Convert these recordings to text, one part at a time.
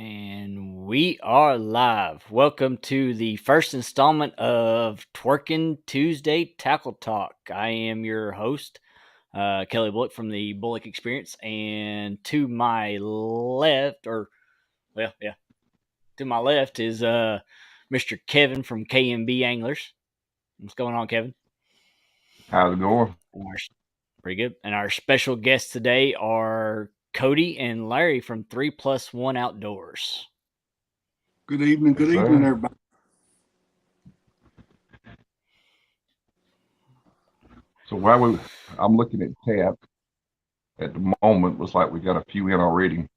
And we are live. Welcome to the first installment of Twerking Tuesday Tackle Talk. I am your host, Kelly Bullock from the Bullock Experience. And to my left, to my left is Mr. Kevin from KMB Anglers. What's going on, Kevin? How's it going? Pretty good. And our special guests today are Cody and Larry from 3+1 Outdoors. Good evening. Good evening, everybody. So I'm looking at tab at the moment. Looks like we got a few in already.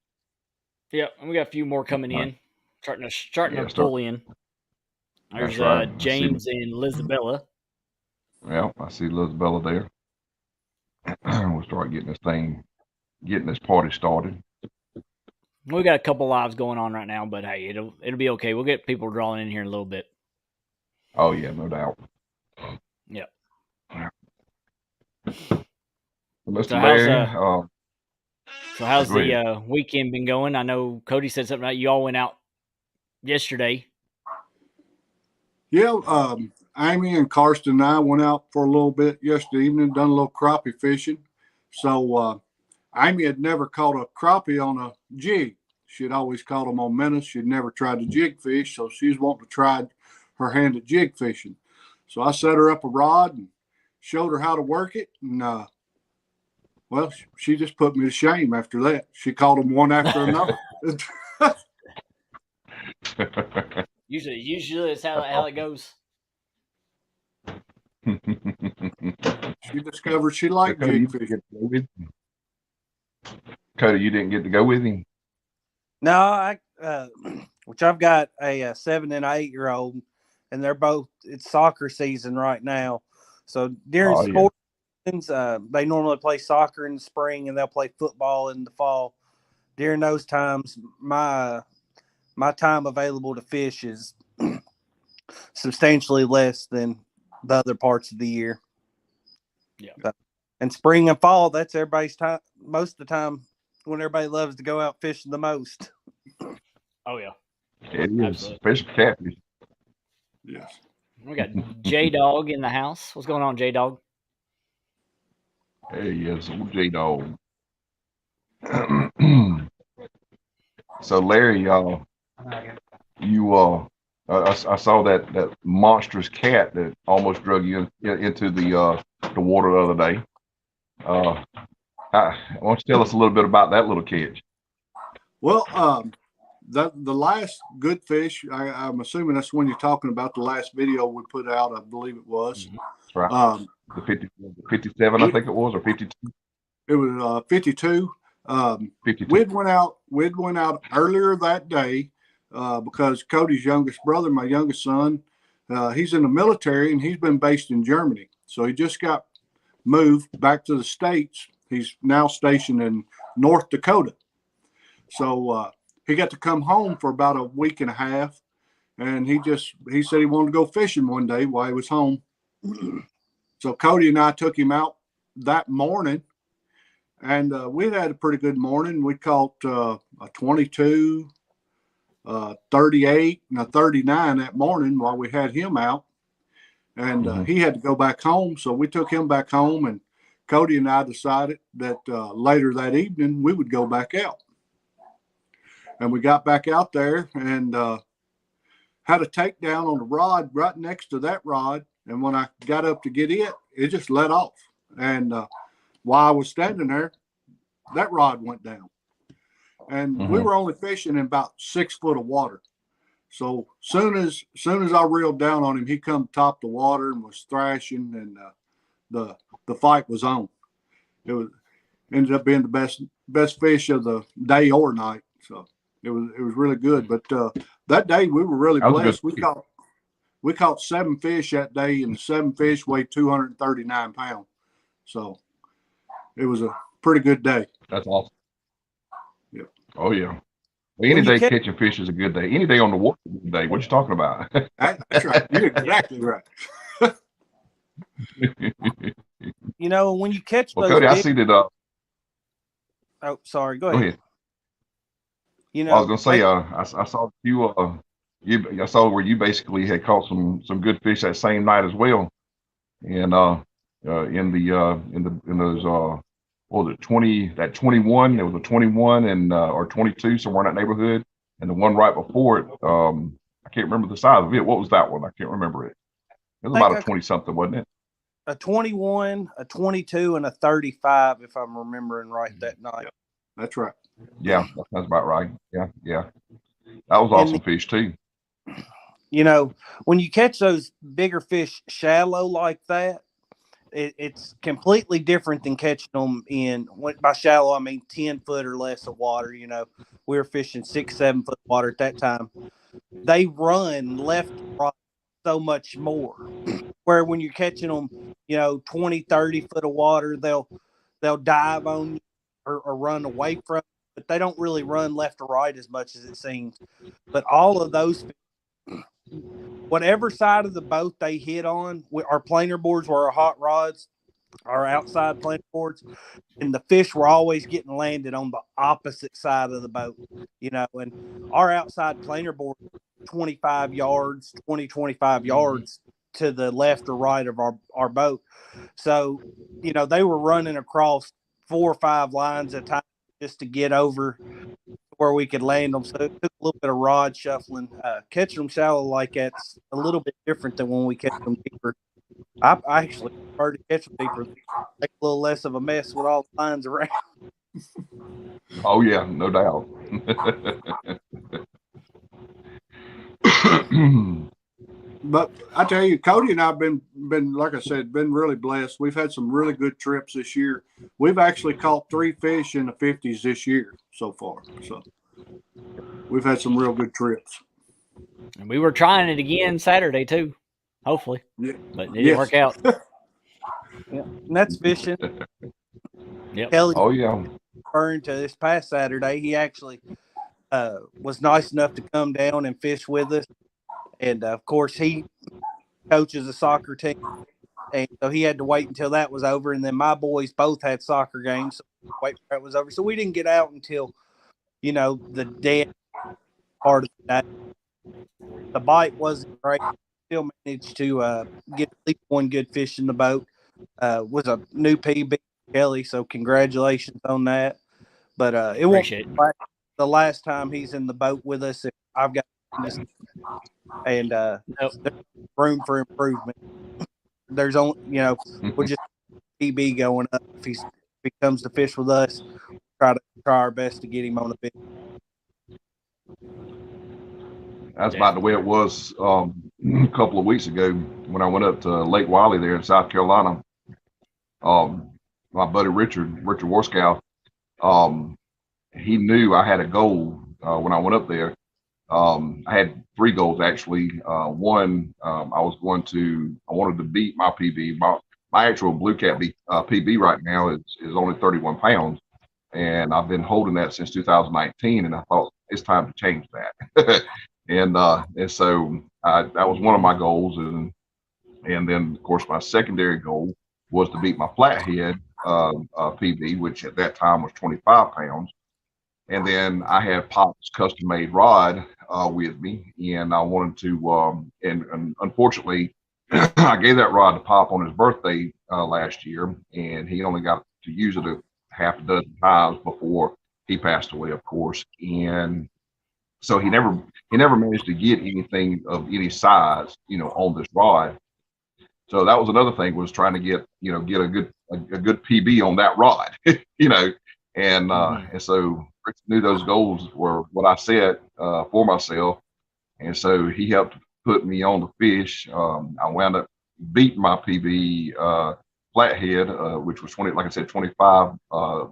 Yep, and we got a few more coming in. Starting to pull in. There's right. James and Lizabella. Yeah, I see Lizabella there. We'll start getting this party started. We got a couple lives going on right now, but hey, it'll be okay. We'll get people drawing in here in a little bit. Oh yeah, no doubt. Yep. Mr. Larry, so how's the weekend been going? I know Cody said something about you all went out yesterday. Yeah, Amy and Karsten and I went out for a little bit yesterday evening, done a little crappie fishing. So Amy had never caught a crappie on a jig. She'd always caught them on minnows. She'd never tried to jig fish, so she's wanting to try her hand at jig fishing. So I set her up a rod and showed her how to work it, and well, she just put me to shame after that. She caught them one after another. Usually it's how it goes. She discovered she liked jig fishing. Cody, you didn't get to go with him? No, which I've got a 7 and 8-year-old, and they're both. It's soccer season right now, so during sports, they normally play soccer in the spring, and they'll play football in the fall. During those times, my time available to fish is substantially less than the other parts of the year. Yeah. And spring and fall, that's everybody's time. Most of the time when everybody loves to go out fishing the most. Oh, yeah. It is. Fish catfish. Yes. We got J-Dog in the house. What's going on, J-Dog? Hey, yes, old J-Dog. So, Larry, I saw that monstrous cat that almost drug you into the water the other day. Why don't you tell us a little bit about that little catch? Well, the last good fish, I'm assuming that's when you're talking about the last video we put out, I believe it was. That's right. The 57, I think it was, or 52. It was 52. 52. We'd went out earlier that day because Cody's youngest brother, my youngest son, he's in the military and he's been based in Germany. So he just got moved back to the States. He's now stationed in North Dakota. So he got to come home for about a week and a half, and he said he wanted to go fishing one day while he was home. So Cody and I took him out that morning, and we had a pretty good morning. We caught a 22, 38, and a 39 that morning while we had him out. And he had to go back home, so we took him back home, and Cody and I decided that later that evening we would go back out. And we got back out there and had a takedown on the rod right next to that rod. And when I got up to get it, it just let off. And while I was standing there, that rod went down. And we were only fishing in about 6 foot of water. So soon as I reeled down on him, he come top the water and was thrashing, and the fight was on. It ended up being the best fish of the day or night. So it was really good. But that day we were really blessed. We caught 7 fish that day, and the 7 fish weighed 239 pounds. So it was a pretty good day. That's awesome. Yeah. Oh yeah. Well, any day catching fish is a good day. Any day on the water is a good day. What you talking about? That's right. You're exactly right. When you catch those Cody, I see that. Oh, sorry. Go ahead. You I was know, gonna say, I saw I saw where you basically had caught some good fish that same night as well, and in those what was it 21? There was a 21 and or 22 somewhere in that neighborhood, and the one right before it, I can't remember the size of it. What was that one? I can't remember it. It was I about think a 20 something, wasn't it? a 21, a 22, and a 35, if I'm remembering right that night. That's right. Yeah, that sounds about right. Yeah, yeah. That was And awesome fish too. you know, when you catch those bigger fish shallow like that, it's completely different than catching them in, by shallow I mean 10 foot or less of water. You know, we were fishing 6, 7 foot water at that time. They run left and right so much more. Where when you're catching them, 20, 30 foot of water, they'll dive on you or run away from you, but they don't really run left or right as much as it seems. But all of those, whatever side of the boat they hit on, our planer boards were our hot rods, our outside planer boards, and the fish were always getting landed on the opposite side of the boat, and our outside planer board 25 yards, 25 yards to the left or right of our boat. So, they were running across 4 or 5 lines at a time just to get over where we could land them. So it took a little bit of rod shuffling. Catching them shallow like that's a little bit different than when we catch them deeper. I actually prefer to catch them deeper. Make a little less of a mess with all the lines around. Oh yeah, no doubt. But I tell you, Cody and I've been like I said, been really blessed. We've had some really good trips this year. We've actually caught 3 fish in the 50s this year so far. So we've had some real good trips. And we were trying it again Saturday too, hopefully, but it didn't work out. Yeah, and that's fishing. Yep. Kelly, oh yeah. referring to this past Saturday, he actually was nice enough to come down and fish with us. And of course, he coaches a soccer team, and so he had to wait until that was over. And then my boys both had soccer games, so wait for it was over. So we didn't get out until the dead part of the day. The bite wasn't great. Still managed to get at least one good fish in the boat. Was a new PB, Kelly. So congratulations on that. But it won't be like the last time he's in the boat with us. If I've got and there's room for improvement. There's only we'll just PB going up. If he comes to fish with us, try our best to get him on a big. That's about the way it was a couple of weeks ago when I went up to Lake Wiley there in South Carolina. My buddy Richard Warskow, he knew I had a goal when I went up there. I had 3 goals actually. One, I wanted to beat my PB. My actual blue cat PB right now is only 31 pounds, and I've been holding that since 2019, and I thought it's time to change that. and so that was one of my goals, and then of course my secondary goal was to beat my flathead PB, which at that time was 25 pounds. And then I had Pop's custom made rod with me, and I wanted to, and unfortunately, I gave that rod to Pop on his birthday last year, and he only got to use it a half a dozen times before he passed away, of course. And so he never managed to get anything of any size, on this rod. So that was another thing, was trying to get a good PB on that rod, and so Rich knew those goals were what I set for myself, and so he helped put me on the fish. I wound up beating my PB flathead, which was 20, like I said, 25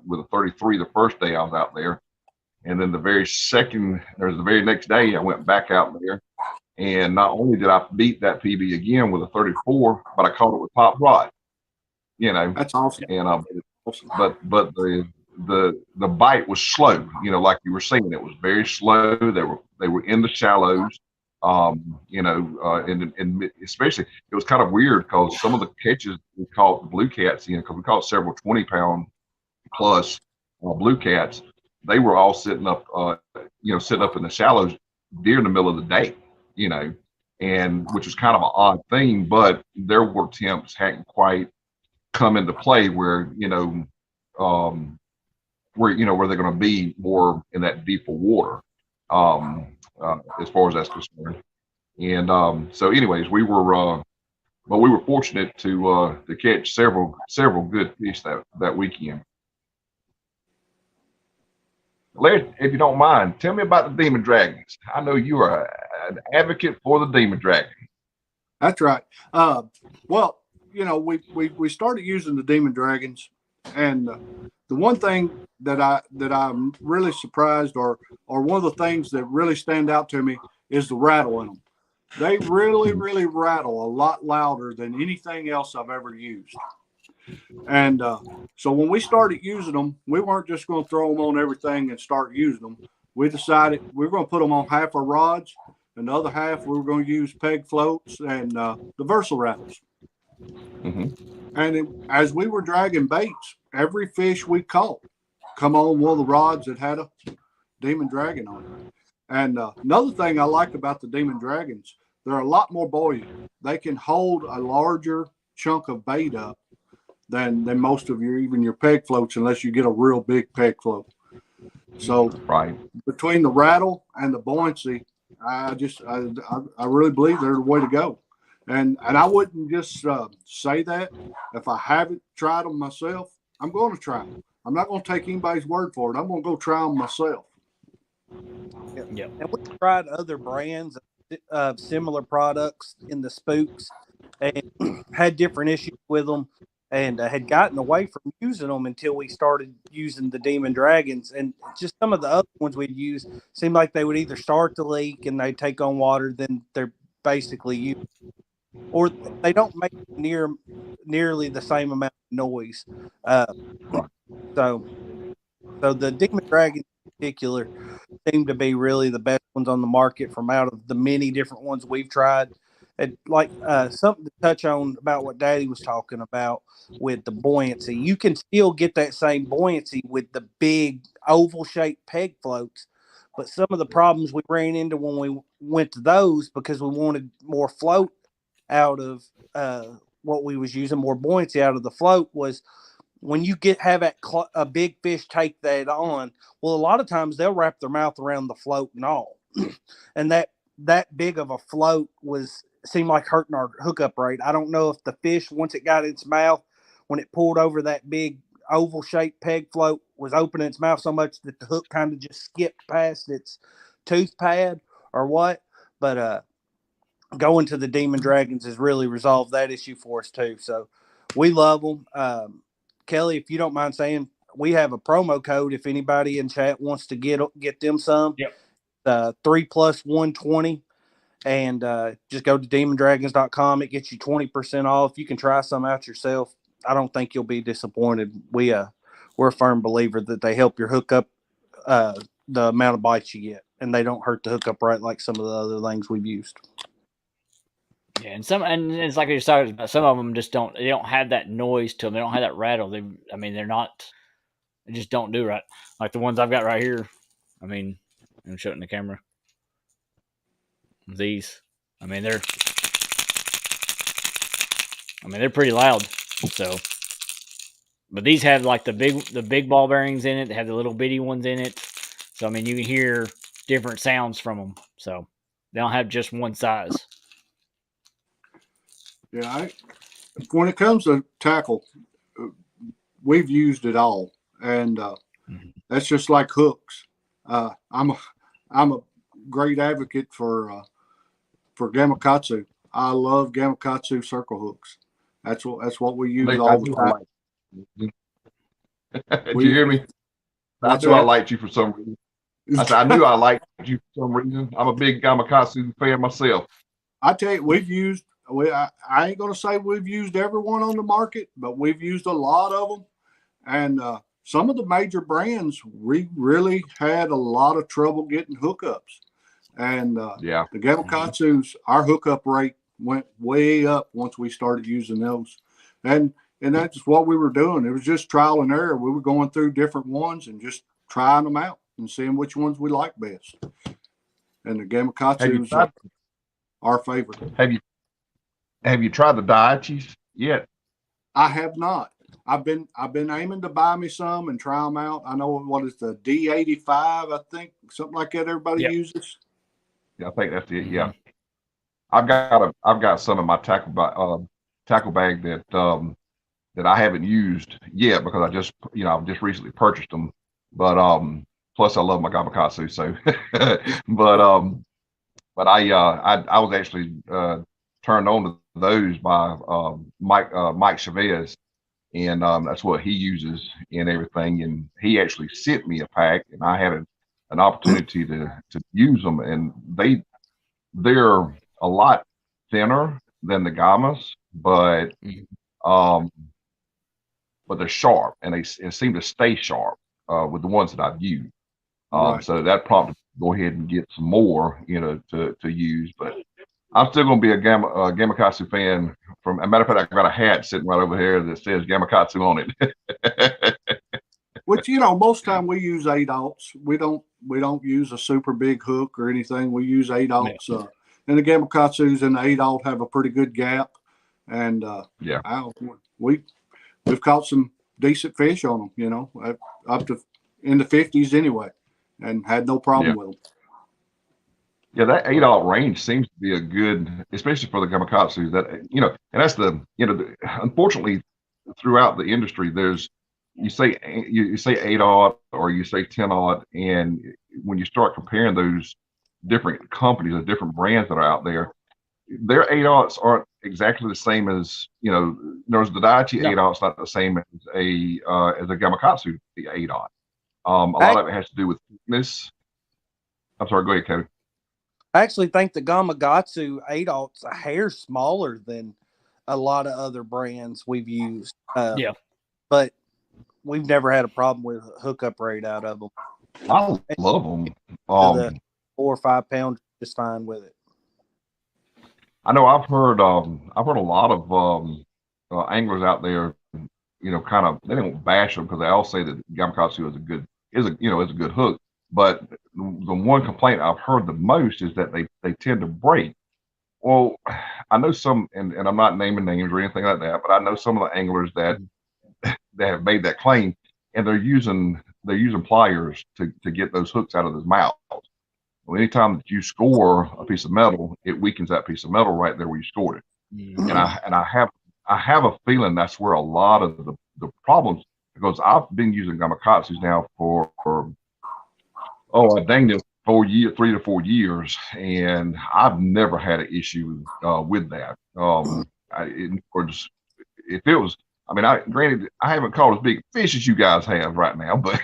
with a 33 the first day I was out there, and then the very next day I went back out there, and not only did I beat that PB again with a 34, but I caught it with Pop rod. That's awesome. And but the bite was slow, like you were saying, it was very slow. They were in the shallows, and especially it was kind of weird because some of the catches we caught the blue cats in, because we caught several 20-pound plus blue cats, they were all sitting up, sitting up in the shallows during the middle of the day, and which was kind of an odd thing, but their work temps hadn't quite come into play where, where they're going to be more in that deeper water, as far as that's concerned. And so anyways, but we were fortunate to catch several good fish that weekend. Larry, if you don't mind, tell me about the demon dragons. I know you are an advocate for the demon dragon. That's right. Well, we started using the demon dragons, and the one thing that I'm really surprised, or one of the things that really stand out to me, is the rattle in them. They really, really rattle a lot louder than anything else I've ever used. And so when we started using them, we weren't just going to throw them on everything and start using them. We decided we were going to put them on half our rods, and the other half we were going to use peg floats and the Versa rattles. And as we were dragging baits, every fish we caught come on one of the rods that had a demon dragon on it. And another thing I like about the demon dragons, they're a lot more buoyant. They can hold a larger chunk of bait up than most of your peg floats, unless you get a real big peg float. So right, between the rattle and the buoyancy, I really believe they're the way to go. And I wouldn't just say that. If I haven't tried them myself, I'm going to try them. I'm not going to take anybody's word for it. I'm going to go try them myself. Yeah. And we tried other brands of similar products in the spooks and had different issues with them, and had gotten away from using them until we started using the demon dragons. And just some of the other ones we'd use seemed like they would either start to leak and they take on water, then they're basically used, or they don't make nearly the same amount of noise. So the demon dragons in particular seem to be really the best ones on the market from out of the many different ones we've tried. And like something to touch on about what Daddy was talking about with the buoyancy, you can still get that same buoyancy with the big oval shaped peg floats. But some of the problems we ran into when we went to those, because we wanted more float out of what we was using, more buoyancy out of the float, was when you have a big fish take that on, well, a lot of times they'll wrap their mouth around the float and all. And that big of a float seemed like hurting our hookup rate. I don't know if the fish, once it got in its mouth, when it pulled over that big oval shaped peg float, was opening its mouth so much that the hook kind of just skipped past its tooth pad or what. But going to the demon dragons has really resolved that issue for us too. So we love them. Kelly, if you don't mind saying, we have a promo code if anybody in chat wants to get them some. Yep. 3+120, and just go to demondragons.com. It gets you 20% off. You can try some out yourself. I don't think you'll be disappointed. We're a firm believer that they help your hookup, the amount of bites you get, and they don't hurt the hookup right like some of the other things we've used. Yeah, and it's like you're talking about. Some of them just don't have that noise to them. They don't have that rattle. They just don't do right. Like the ones I've got right here. I mean, I'm showing the camera. These, they're pretty loud. So, but these have like the big ball bearings in it. They have the little bitty ones in it. So you can hear different sounds from them. So they don't have just one size. Yeah, when it comes to tackle, we've used it all, and that's just like hooks. I'm a great advocate for Gamakatsu. I love Gamakatsu circle hooks. That's what we use all the time. Did you hear me? I knew I liked you for some reason. I knew I liked you for some reason. I'm a big Gamakatsu fan myself. I tell you, I ain't going to say we've used everyone on the market, but we've used a lot of them. And some of the major brands, we really had a lot of trouble getting hookups. And the Gamakatsus, our hookup rate went way up once we started using those. And that's what we were doing. It was just trial and error. We were going through different ones and just trying them out and seeing which ones we like best. And the Gamakatsus are our favorite. Have you tried the Daiichis yet? I have not. I've been aiming to buy me some and try them out. I know what is the D85, I think, something like that. Everybody uses. Yeah, I think that's it. Yeah, I've got some in my tackle bag that I haven't used yet because I've just recently purchased them. But plus I love my Gamakatsu, so but I was actually turned on to those by Mike Chavez, and that's what he uses and everything. And he actually sent me a pack, and I had an opportunity to use them, and they're a lot thinner than the Gamas, but they're sharp, and they seem to stay sharp with the ones that I've used. Right. So that prompted me to go ahead and get some more, to use. But I'm still going to be a Gamakatsu fan. As a matter of fact, I've got a hat sitting right over here that says Gamakatsu on it. Which, most time we use 8/0. We don't use a super big hook or anything. We use 8/0. And the Gamakatsus and the 8/0 have a pretty good gap. And we've caught some decent fish on them, up to in the 50s anyway, and had no problem with them. Yeah, that 8/0 range seems to be a good, especially for the Gamakatsus. That and that's unfortunately, throughout the industry, you say 8/0 or you say 10/0, and when you start comparing those different companies, the different brands that are out there, their 8/0s aren't exactly the same as there's the Daiichi 8/0's not the same as a Gamakatsu 8/0. A lot of it has to do with thickness. I'm sorry, go ahead, Kevin. I actually think the Gamakatsu 8/0's a hair smaller than a lot of other brands we've used. But we've never had a problem with hookup rate out of them. I love them. The 4 or 5 pounds, just fine with it. I know I've heard a lot of anglers out there, kind of, they don't bash them because they all say that Gamakatsu is a good hook. But the one complaint I've heard the most is that they tend to break. Well, I know some, and I'm not naming names or anything like that, but I know some of the anglers that have made that claim, and they're using pliers to get those hooks out of his mouth. Well, anytime that you score a piece of metal, it weakens that piece of metal right there where you scored it. And I have a feeling that's where a lot of the problems, because I've been using Gamakatsus now for dang it, 3 to 4 years, and I've never had an issue with that. If it was, granted, I haven't caught as big fish as you guys have right now, but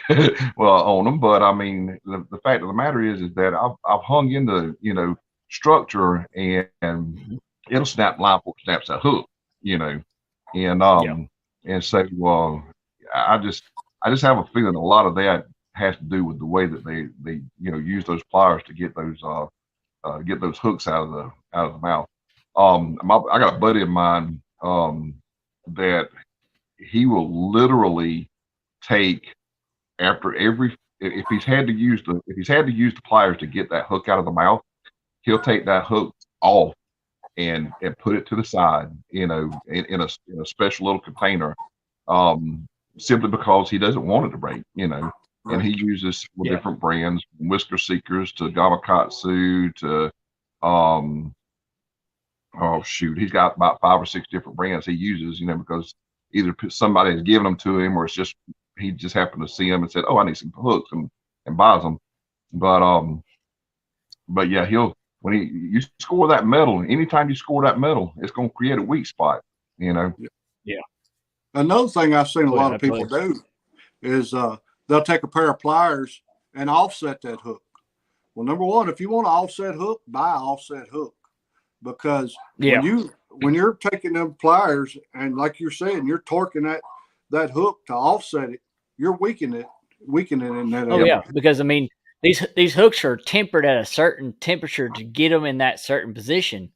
on them. But I mean, the fact of the matter is that I've hung into structure, and it'll snap line before it snaps that hook, and so I just have a feeling a lot of that has to do with the way that they use those pliers to get those hooks out of the mouth. I got a buddy of mine that he will literally take, after if he's had to use the pliers to get that hook out of the mouth, he'll take that hook off and put it to the side, in a special little container, simply because he doesn't want it to break, And he uses different brands, from Whisker Seekers to Gamakatsu to he's got about 5 or 6 different brands he uses, because either somebody has given them to him, or it's just he just happened to see them and said, "Oh, I need some hooks," and buys them. But yeah, when you score that metal, anytime you score that metal, it's going to create a weak spot, Yeah. Another thing I've seen a lot of people do is they'll take a pair of pliers and offset that hook. Well, number one, if you want an offset hook, buy an offset hook, because when you're taking them pliers and, like you're saying, you're torquing that hook to offset it, you're weakening it in that area. Because these hooks are tempered at a certain temperature to get them in that certain position.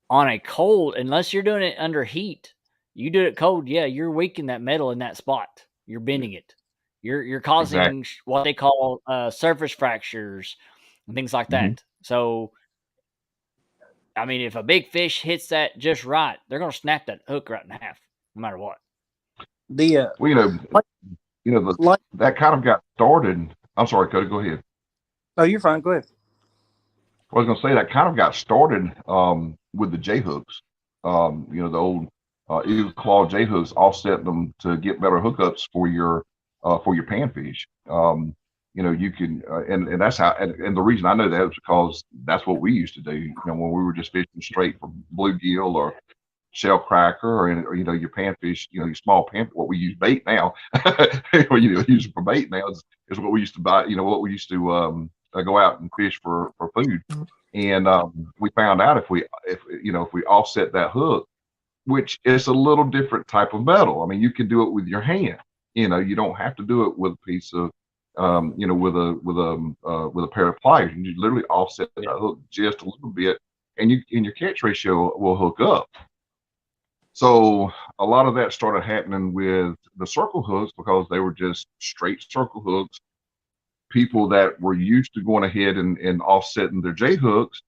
On a cold, unless you're doing it under heat, you do it cold, you're weakening that metal in that spot. You're bending it. You're causing what they call surface fractures and things like that. So, I mean, if a big fish hits that just right, they're going to snap that hook right in half, no matter what. Well, that kind of got started. I'm sorry, Cody, go ahead. Oh, you're fine. Go ahead. I was going to say that kind of got started with the J hooks. The old eagle claw J hooks, offset them to get better hookups for your panfish. You can, and that's how, and the reason I know that is because that's what we used to do. When we were just fishing straight for bluegill or shell cracker, or your panfish, your small pan. What we use bait now, use for bait now is what we used to buy. What we used to go out and fish for food. And we found out if we offset that hook, which is a little different type of metal. I mean, you can do it with your hand. You don't have to do it with a piece of with a pair of pliers. You literally offset that hook just a little bit, and your catch ratio will hook up. So a lot of that started happening with the circle hooks because they were just straight circle hooks. People that were used to going ahead and offsetting their J hooks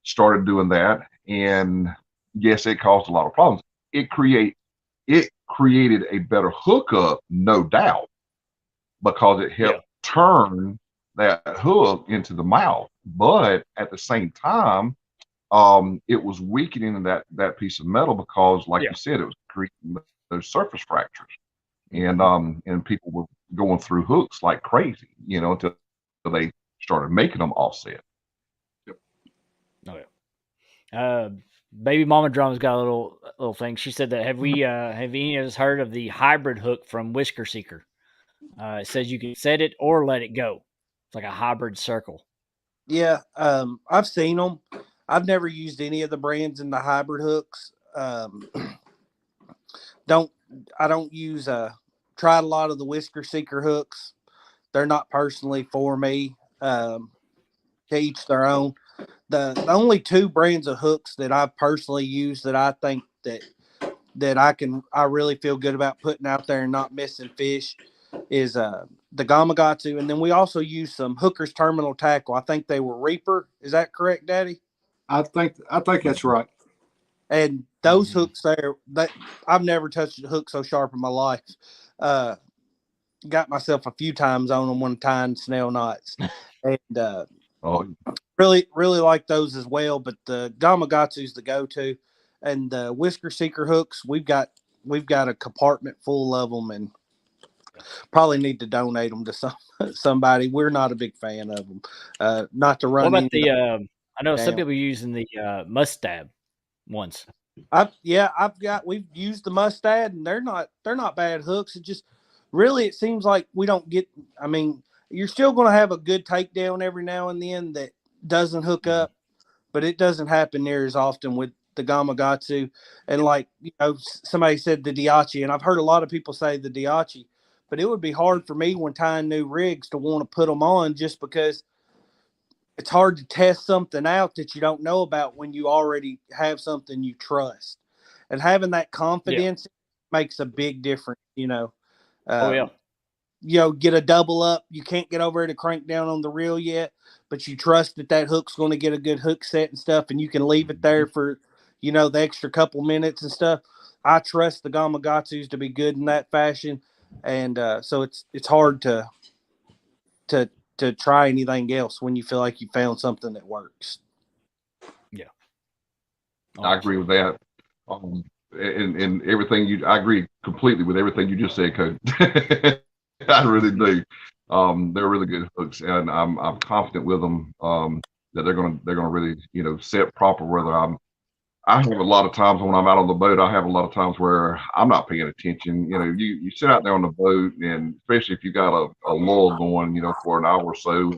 started doing that, and yes, it caused a lot of problems. It created a better hookup, no doubt, because it helped turn that hook into the mouth. But at the same time, it was weakening that piece of metal because, like you said, it was creating those surface fractures, and people were going through hooks like crazy, until they started making them offset. Oh yeah. Baby Mama Drum's got a little thing. She said that have any of us heard of the hybrid hook from Whisker Seeker? It says you can set it or let it go. It's like a hybrid circle. Yeah, I've seen them. I've never used any of the brands in the hybrid hooks. I don't use tried a lot of the Whisker Seeker hooks. They're not personally for me. To each their own. The only two brands of hooks that I've personally used that I think that I really feel good about putting out there and not missing fish is the Gamakatsu, and then we also use some Hooker's Terminal Tackle. I think they were Reaper. Is that correct, Daddy? I think that's right. And those hooks there, that I've never touched a hook so sharp in my life. Got myself a few times on them when tying snail knots, and really like those as well. But the Gamakatsu's the go-to, and the Whisker Seeker hooks, we've got a compartment full of them, and probably need to donate them to somebody. We're not a big fan of them. Not to run. What about I know some people using the Mustab ones. We've used the Mustad, and they're not bad hooks. It just really, it seems like we don't get. I mean, you're still going to have a good takedown every now and then that doesn't hook up, but it doesn't happen near as often with the Gamakatsu. And like somebody said the Diachi, and I've heard a lot of people say the Diachi, but it would be hard for me when tying new rigs to want to put them on just because it's hard to test something out that you don't know about when you already have something you trust. And having that confidence makes a big difference, get a double up. You can't get over to crank down on the reel yet, but you trust that hook's going to get a good hook set and stuff, and you can leave it there for, the extra couple minutes and stuff. I trust the Gamakatsus to be good in that fashion. And so it's hard to try anything else when you feel like you found something that works. Yeah. I agree with that. And everything I agree completely with everything you just said, Cody. I really do. They're really good hooks, and I'm confident with them that they're gonna really set proper. I have a lot of times when I'm out on the boat, I have a lot of times where I'm not paying attention. You sit out there on the boat, and especially if you got a lull going, for an hour or so,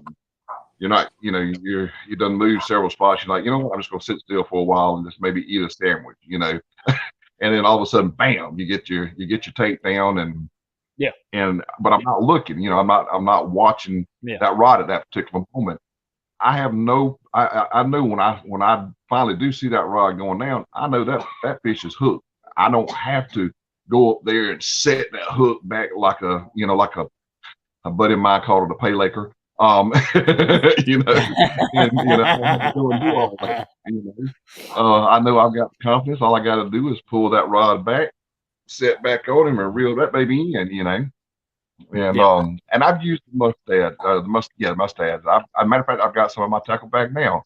you're not, you done moved several spots. You're like, I'm just gonna sit still for a while and just maybe eat a sandwich, and then all of a sudden, bam, you get your tape down, and but I'm not looking, I'm not watching that rod at that particular moment. I know when I finally do see that rod going down, I know that fish is hooked. I don't have to go up there and set that hook back like a A buddy of mine called it a pay laker. You know, and I don't have to go and do all that. I know I've got the confidence. All I got to do is pull that rod back, set back on him, and reel that baby in. And I've used the mustads. As a matter of fact, I've got some in my tackle bag now.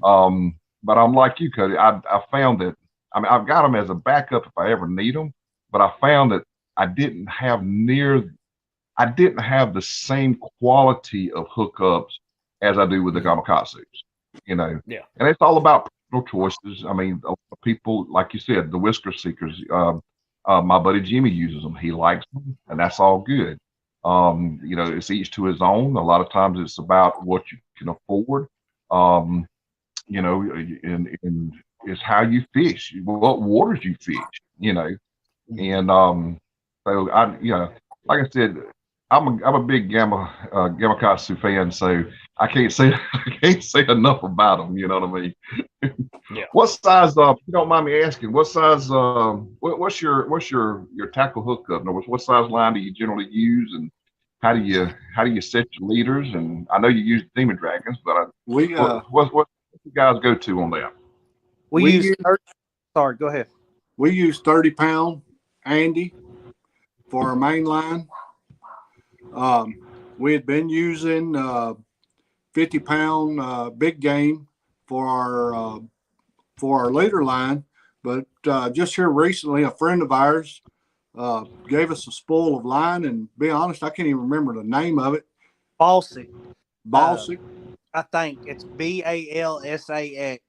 But I'm like you, Cody. I found that. I mean, I've got them as a backup if I ever need them. But I found that I didn't have the same quality of hookups as I do with the gamakatsus. Yeah. And it's all about personal choices. I mean, a lot of people, like you said, the whisker seekers. My buddy Jimmy uses them. He likes them, and that's all good. It's each to his own. A lot of times it's about what you can afford. And it's how you fish, what waters you fish. And so like I said, I'm a big gamakatsu fan, so I can't say enough about them. You know what I mean? Yeah. What size? If you don't mind me asking, what size? What's your tackle hookup? What size line do you generally use, and how do you set your leaders? And I know you use demon dragons, but what you guys go to on that? Sorry, go ahead. We use 30-pound Andy for our main line. We had been using 50-pound big game for our leader line, but just here recently, a friend of ours gave us a spool of line, and to be honest, I can't even remember the name of it. Balsic. I think it's Balsax.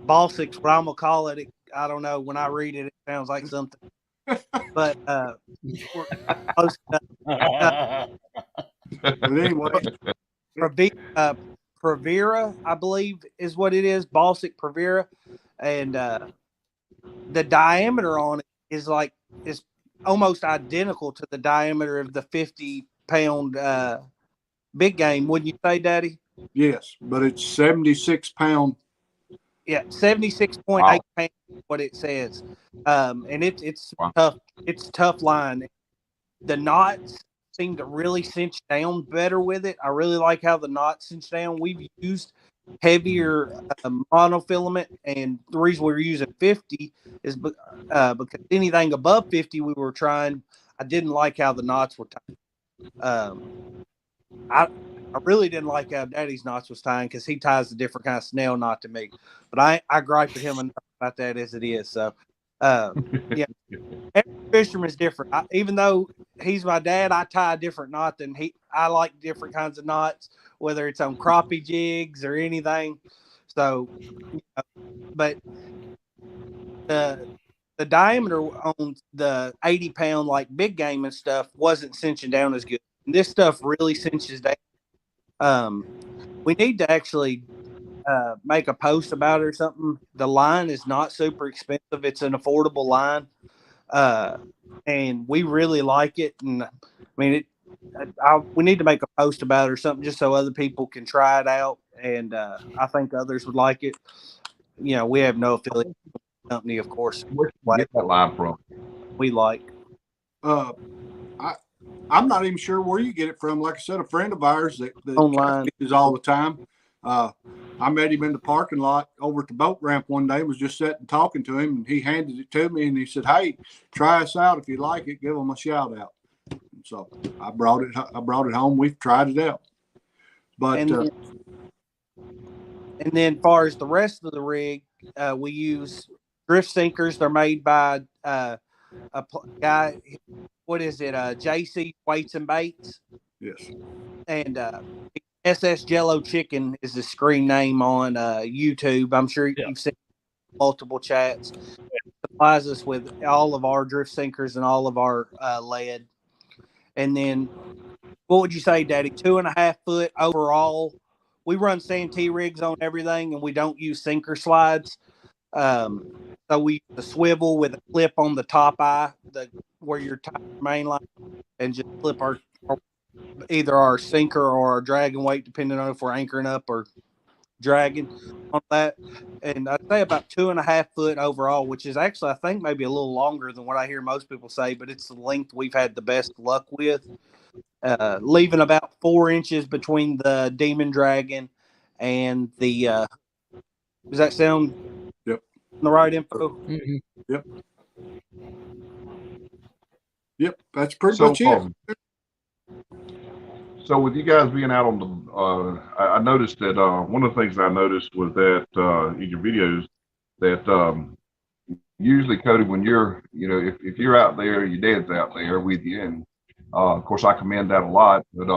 Balsic's what I'm gonna call it. I don't know. When I read it, it sounds like something. But anyway, Pravira, I believe, is what it is. Balsic Pravira, and the diameter on it is almost identical to the diameter of the 50-pound big game. Wouldn't you say, Daddy? Yes, but it's 76-pound. Yeah, 76.8 pounds. What it says, and it's tough. It's a tough line. The knots seem to really cinch down better with it. I really like how the knots cinch down. We've used heavier monofilament, and the reason we're using 50 is because anything above 50 we were trying. I didn't like how the knots were tied. I really didn't like how Daddy's knots was tying because he ties a different kind of snail knot to me. But I gripe at him enough about that as it is. So, yeah, every fisherman's different. Even though he's my dad, I tie a different knot than he. I like different kinds of knots, whether it's on crappie jigs or anything. So, but the diameter on the 80-pound like big game and stuff wasn't cinching down as good. And this stuff really cinches down. We need to actually make a post about it or something. The line is not super expensive. It's an affordable line. And we really like it. And I mean, we need to make a post about it or something just so other people can try it out. And I think others would like it. We have no affiliate company, of course. Where do you get that line from? We like. I'm not even sure where you get it from. Like I said, a friend of ours that online is all the time. I met him in the parking lot over at the boat ramp one day, was just sitting talking to him, and he handed it to me, and he said, "Hey, try us out. If you like it, give them a shout out." And so I brought it home. We've tried it out. But and then far as the rest of the rig, we use drift sinkers. They're made by a guy. What is it? JC Weights and Baits. Yes. And SS Jello Chicken is the screen name on YouTube. I'm sure you've seen multiple chats. It supplies us with all of our drift sinkers and all of our lead. And then, what would you say, Daddy? 2.5 foot overall. We run Santee rigs on everything, and we don't use sinker slides. So we use the swivel with a clip on the top eye, where you're tying your main line, and just flip either our sinker or our dragon weight, depending on if we're anchoring up or dragging on that. And I'd say about 2.5 foot overall, which is actually, I think, maybe a little longer than what I hear most people say, but it's the length we've had the best luck with. Leaving about 4 inches between the demon dragon and the does that sound the right info? Yep. That's pretty much it. So with you guys being out on the, I noticed that one of the things I noticed was that in your videos that usually, Cody, when you're, if you're out there, your dad's out there with you, and of course I commend that a lot. But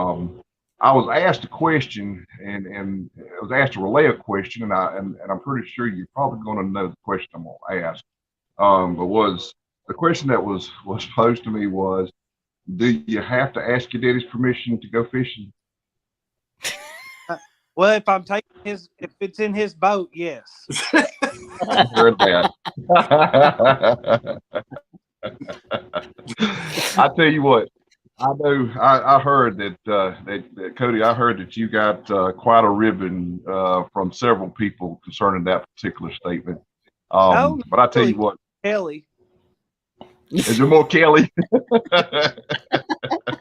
I was asked a question, and I was asked to relay a question, and I'm pretty sure you're probably going to know the question I'm going to ask. But was the question that was posed to me was, do you have to ask your daddy's permission to go fishing? Well, if I'm taking if it's in his boat, yes. I heard that. I tell you what, I know. I heard that Cody. I heard that you got quite a ribbon from several people concerning that particular statement. But I tell you what, Kelly. Is there more Kelly?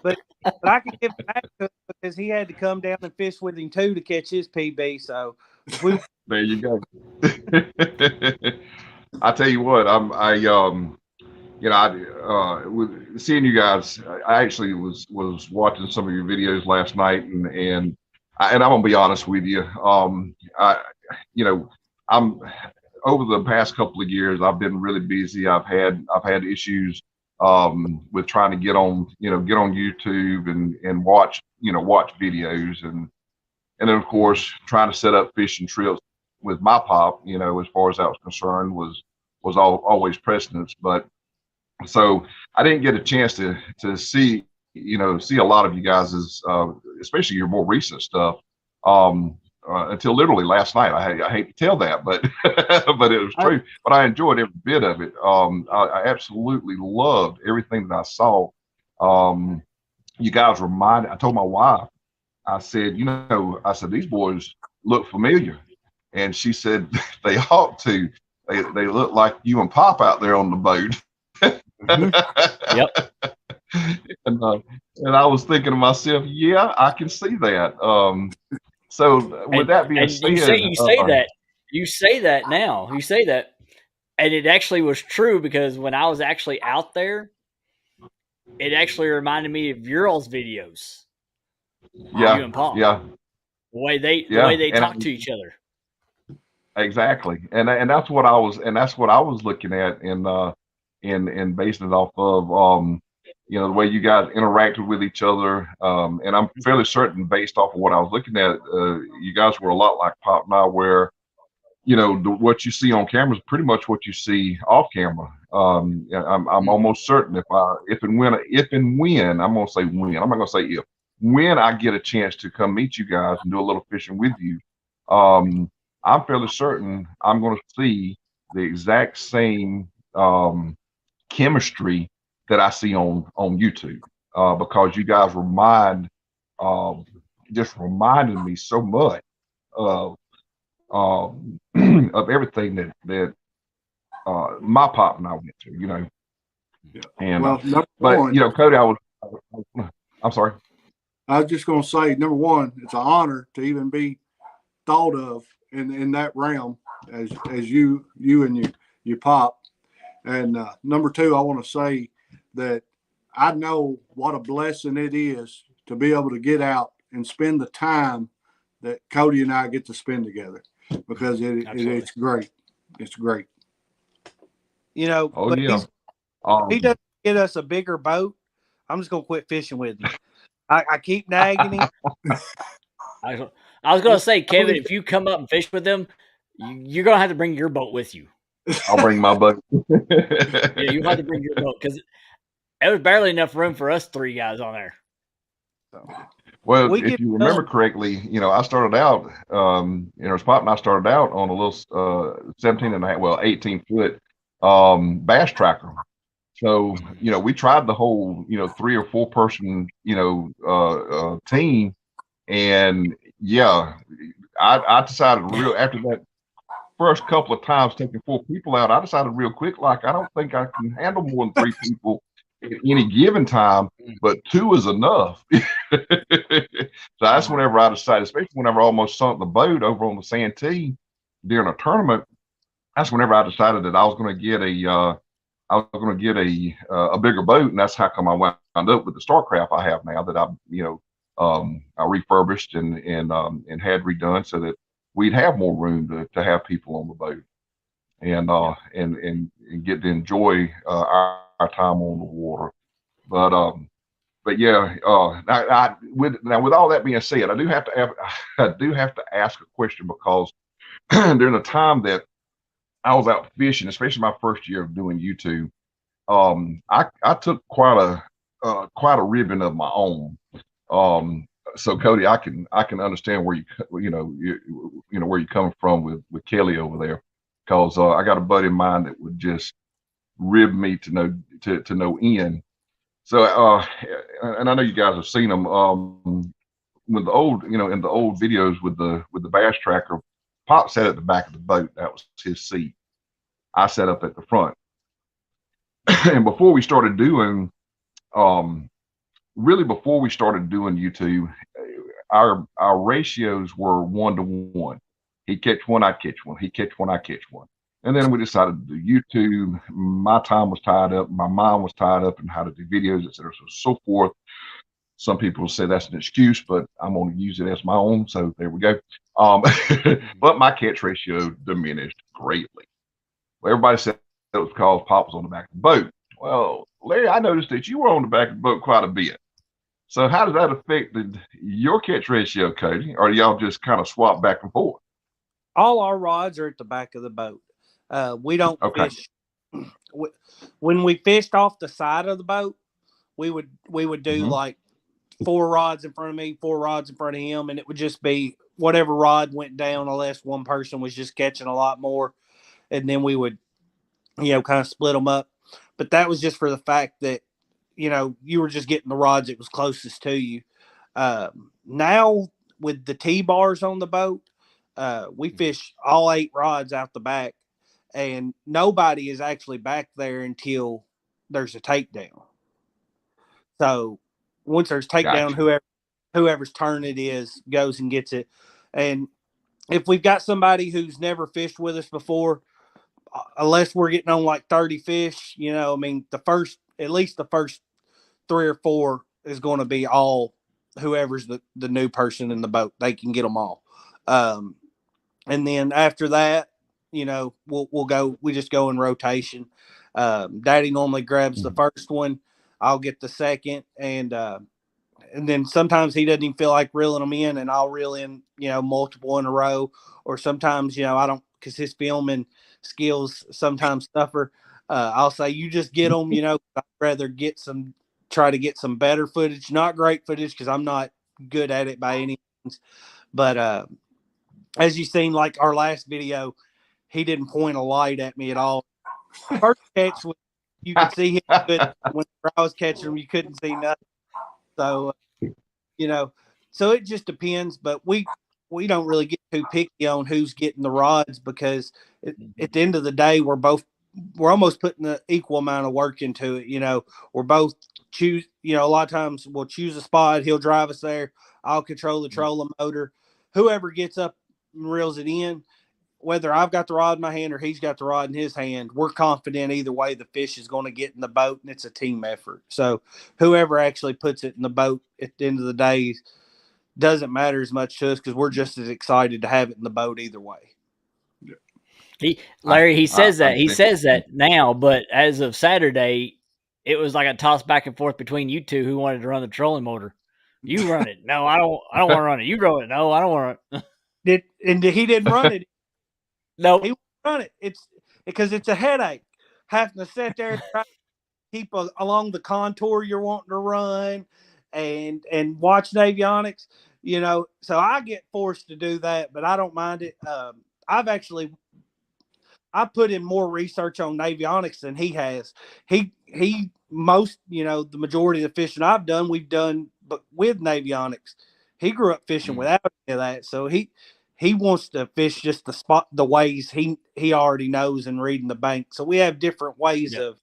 but I can give it back to him because he had to come down and fish with him too to catch his PB. So there you go. I tell you what, with seeing you guys, I actually was watching some of your videos last night, and I'm gonna be honest with you. I'm over the past couple of years, I've been really busy. I've had issues with trying to get on YouTube and watch videos, and then of course trying to set up fishing trips with my pop, as far as that was concerned, was always precedence. But so I didn't get a chance to see a lot of you guys', especially your more recent stuff, until literally last night. I hate to tell that, but but it was true. But I enjoyed every bit of it. I absolutely loved everything that I saw. You guys reminded. I told my wife, I said, these boys look familiar, and she said they ought to. They look like you and Pop out there on the boat. Yep. And I was thinking to myself, yeah, I can see that. So with that being said, you say that now, and it actually was true, because when I was actually out there, it actually reminded me of your all's videos. Yeah, you and Paul. Yeah. The way they talk to each other. Exactly, and that's what I was looking at, and basing it off of the way you guys interacted with each other, and I'm fairly certain, based off of what I was looking at, you guys were a lot like Pop and I, where what you see on camera is pretty much what you see off camera. I'm almost certain if and when I'm gonna say when, I'm not gonna say if, when I get a chance to come meet you guys and do a little fishing with you, I'm fairly certain I'm going to see the exact same chemistry that I see on YouTube, because you guys just reminded me so much of everything that my pop and I went to, Yeah. And well, Cody, I'm sorry. I was just going to say, number one, it's an honor to even be thought of in that realm as you and your pop. And number two, I want to say that I know what a blessing it is to be able to get out and spend the time that Cody and I get to spend together, because it's great. It's great. Oh, yeah. If he doesn't get us a bigger boat, I'm just going to quit fishing with him. I keep nagging him. I was going to say, Kevin, if you come up and fish with them, you're going to have to bring your boat with you. I'll bring my boat. Yeah, you have to bring your boat, because there was barely enough room for us three guys on there. Well, if you remember correctly, I started out, Spot and I started out on a little 18 foot bass tracker. So, we tried the whole, 3 or 4 person, team. And yeah, I decided after that first couple of times taking 4 people out, I decided real quick, like, I don't think I can handle more than 3 people at any given time, but 2 is enough. So that's whenever I decided, especially whenever I almost sunk the boat over on the Santee during a tournament. That's whenever I decided that I was going to get a bigger boat, and that's how come I wound up with the Starcraft I have now that I refurbished and had redone so that we'd have more room to have people on the boat and get to enjoy our time on the water. But yeah, with all that being said, I do have to ask a question, because during the time that I was out fishing, especially my first year of doing YouTube, I took quite a ribbon of my own. So Cody, I can understand where you know where you're coming from with Kelly over there, because I got a buddy of mine that would just rib me to no end. So and I know you guys have seen them. With the old, in the old videos with the bass tracker, Pop sat at the back of the boat. That was his seat. I sat up at the front. And before we started doing, before we started doing YouTube, our ratios were 1-to-1. He'd catch one, I'd catch one. He'd catch one, I'd catch one. And then we decided to do YouTube. My time was tied up. My mind was tied up in how to do videos, et cetera, so forth. Some people say that's an excuse, but I'm going to use it as my own. So there we go. But my catch ratio diminished greatly. Well, everybody said it was because Pop was on the back of the boat. Well, Larry, I noticed that you were on the back of the boat quite a bit. So how does that affect your catch ratio, Cody? Or y'all just kind of swap back and forth? All our rods are at the back of the boat. We don't fish. When we fished off the side of the boat, we would do like 4 rods in front of me, 4 rods in front of him, and it would just be whatever rod went down, unless one person was just catching a lot more, and then we would, kind of split them up. But that was just for the fact that, you were just getting the rods that was closest to you. Now with the T-bars on the boat, we fish all 8 rods out the back, and nobody is actually back there until there's a takedown. So once there's takedown, whoever's turn it is goes and gets it. And if we've got somebody who's never fished with us before, unless we're getting on like 30 fish, at least the first 3 or 4 is going to be all whoever's the new person in the boat. They can get them all. And then after that, we'll go. We just go in rotation. Daddy normally grabs the first one. I'll get the second, and then sometimes he doesn't even feel like reeling them in, and I'll reel in, multiple in a row. Or sometimes, I don't, because his filming skills sometimes suffer. I'll say, you just get them. I'd rather try to get some better footage, not great footage, because I'm not good at it by any means. But as you've seen, like our last video, he didn't point a light at me at all. First catch, you could see him good. When I was catching him, you couldn't see nothing. So, so it just depends. But we don't really get too picky on who's getting the rods, because at the end of the day, we're almost putting the equal amount of work into it. We're both choose. A lot of times we'll choose a spot. He'll drive us there. I'll control the trolling motor. Whoever gets up and reels it in, whether I've got the rod in my hand or he's got the rod in his hand, we're confident either way the fish is going to get in the boat, and it's a team effort. So whoever actually puts it in the boat at the end of the day doesn't matter as much to us, because we're just as excited to have it in the boat either way. Larry, he says that now, but as of Saturday, it was like a toss back and forth between you two who wanted to run the trolling motor. You run it. No, I don't want to run it. You run it. No, I don't want it. He didn't run it. No, he won't run it. It's because it's a headache having to sit there and try to keep along the contour you're wanting to run and watch avionics. So I get forced to do that, but I don't mind it. I put in more research on avionics than he has. The majority of the fishing I've done, we've done, but with avionics. He grew up fishing without any of that, so he he wants to fish just the ways he already knows and reading the bank. So we have different ways of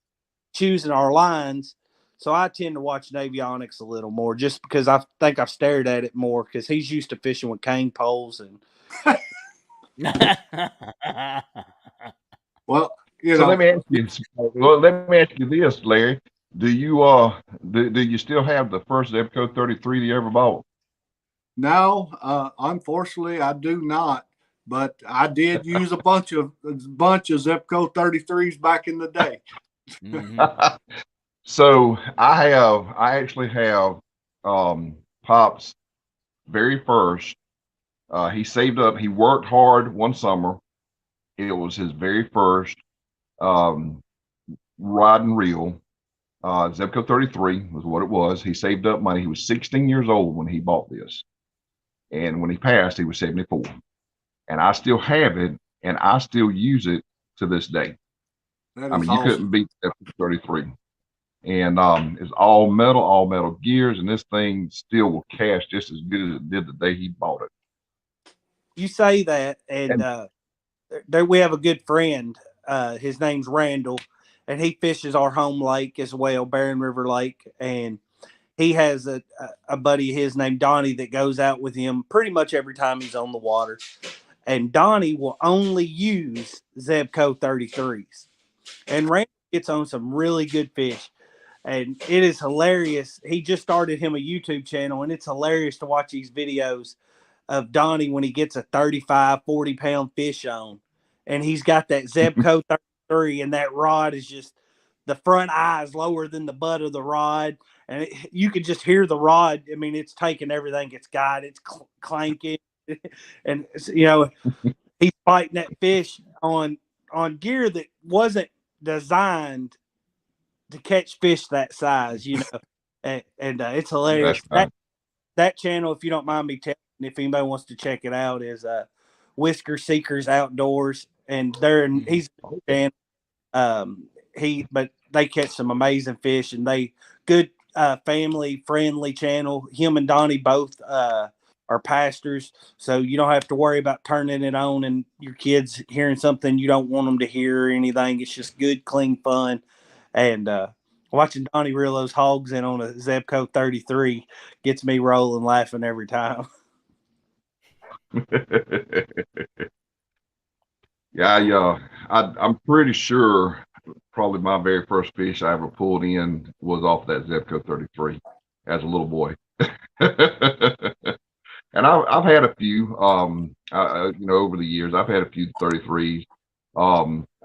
choosing our lines. So I tend to watch Navionics a little more just because I think I've stared at it more because he's used to fishing with cane poles and. Well, So let me ask you. Well, let me ask you this, Larry. Do you do you still have the first Zebco 33 you ever bought? No, unfortunately, I do not. But I did use a bunch of Zebco 33s back in the day. Mm-hmm. So I actually have Pop's very first. He saved up. He worked hard one summer. It was his very first um, rod and reel. Zebco 33 was what it was. He saved up money. He was 16 years old when he bought this. And when he passed, he was 74. And I still have it, and I still use it to this day. I mean, you couldn't beat Zebco 33. And it's all metal gears, and this thing still will cast just as good as it did the day he bought it. You say that, and there we have a good friend. His name's Randall, and he fishes our home lake as well, Barren River Lake. And he has a buddy of his named Donnie that goes out with him pretty much every time he's on the water. And Donnie will only use Zebco 33s. And Randall gets on some really good fish. And it is hilarious. He just started him a YouTube channel, and it's hilarious to watch these videos of Donnie when he gets a 35, 40-pound fish on. And he's got that Zebco 33, and that rod is just the front eye is lower than the butt of the rod. And you can just hear the rod. I mean, it's taking everything it's got. It's clanking. And, he's fighting that fish on gear that wasn't designed to catch fish that size, and it's hilarious. Right. That channel, if you don't mind me telling, if anybody wants to check it out, is Whisker Seekers Outdoors, and he's but they catch some amazing fish, and they good family friendly channel. Him and Donnie both are pastors, so you don't have to worry about turning it on and your kids hearing something you don't want them to hear or anything. It's just good, clean fun. And watching Donnie reel those hogs in on a Zebco 33 gets me rolling laughing every time. Yeah, I'm pretty sure probably my very first fish I ever pulled in was off that Zebco 33 as a little boy. And I've had a few, over the years, I've had a few 33s.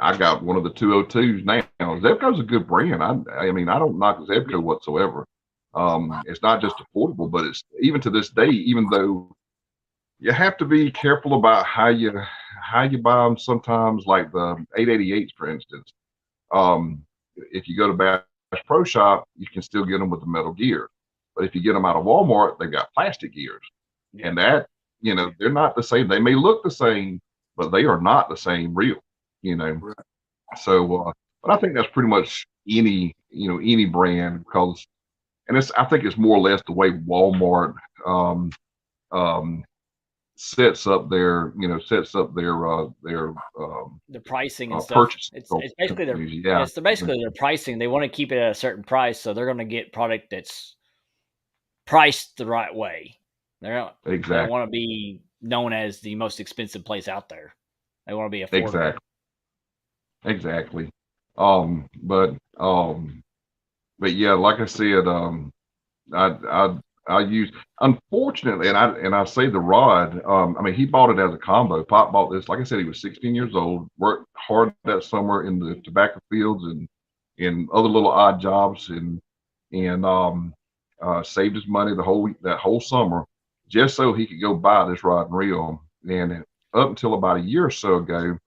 I got one of the 202s now. Zebco's a good brand. I mean, I don't knock Zebco whatsoever. It's not just affordable, but it's even to this day, even though you have to be careful about how you buy them sometimes, like the 888s, for instance. If you go to Bass Pro Shop, you can still get them with the metal gear. But if you get them out of Walmart, they've got plastic gears. Yeah. And that, they're not the same. They may look the same, but they are not the same reel, Right. So, but I think that's pretty much any brand and I think it's more or less the way Walmart sets up their the pricing and stuff. It's basically their pricing. They want to keep it at a certain price, so they're going to get product that's priced the right way. They don't want to be known as the most expensive place out there. They want to be affordable. Exactly. But yeah, like I said, I use, unfortunately, and I say the rod. I mean, he bought it as a combo. Pop bought this. Like I said, he was 16 years old. Worked hard that summer in the tobacco fields and in other little odd jobs, and saved his money that whole summer just so he could go buy this rod and reel. And up until about a year or so ago,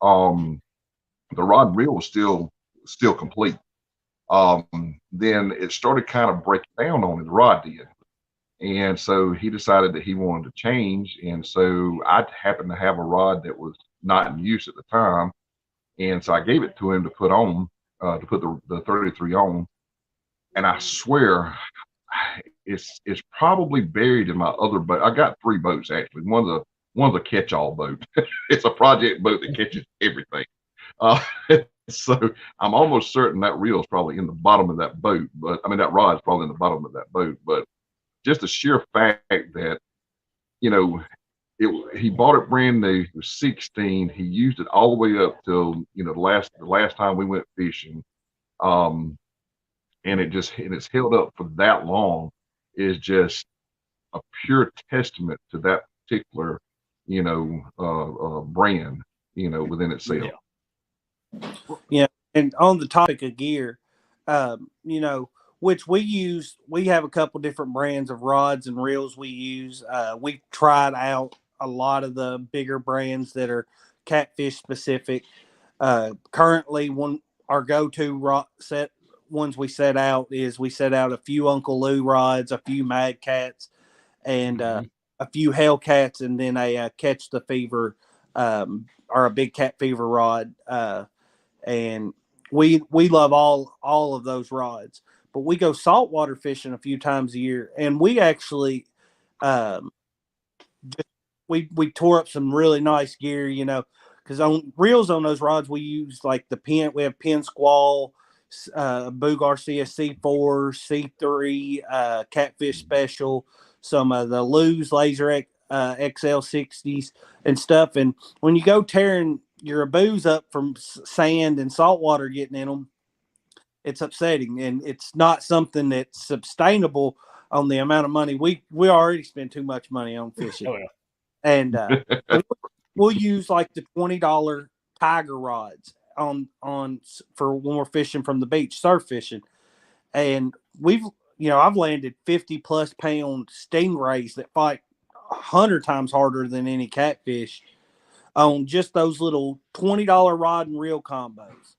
the rod and reel was still complete. Then it started kind of breaking down on his rod did. And so he decided that he wanted to change. And so I happened to have a rod that was not in use at the time. And so I gave it to him to put on, to put the 33 on. And I swear it's probably buried in my other boat. I got 3 boats actually. One one's a catch-all boat. It's a project boat that catches everything. Uh, so I'm almost certain that reel is probably in the bottom of that boat, but I mean that rod is probably in the bottom of that boat. But just the sheer fact that he bought it brand new. He was 16. He used it all the way up till the last time we went fishing. And it's held up for that long is just a pure testament to that particular brand within itself. Yeah, and on the topic of gear, which we have a couple different brands of rods and reels we use. We've tried out a lot of the bigger brands that are catfish specific. Currently, our go-to rod set ones we set out a few Uncle Lou rods, a few Mad Cats, and a few Hellcats, and then a Catch the Fever or a big Cat Fever rod. And we love all of those rods. But we go saltwater fishing a few times a year, and we actually we tore up some really nice gear, because on reels on those rods we use like we have Penn Squall, Boo Garcia C4, C3, Catfish Special, some of the Lou's Laser XL60s and stuff. And when you go tearing your boos up from sand and salt water getting in them, it's upsetting, and it's not something that's sustainable on the amount of money we already spend too much money on fishing. Oh, yeah. And we'll use like the $20 Tiger rods on for when we're fishing from the beach, surf fishing, and I've landed 50+ pound stingrays that fight 100 times harder than any catfish on just those little $20 rod and reel combos.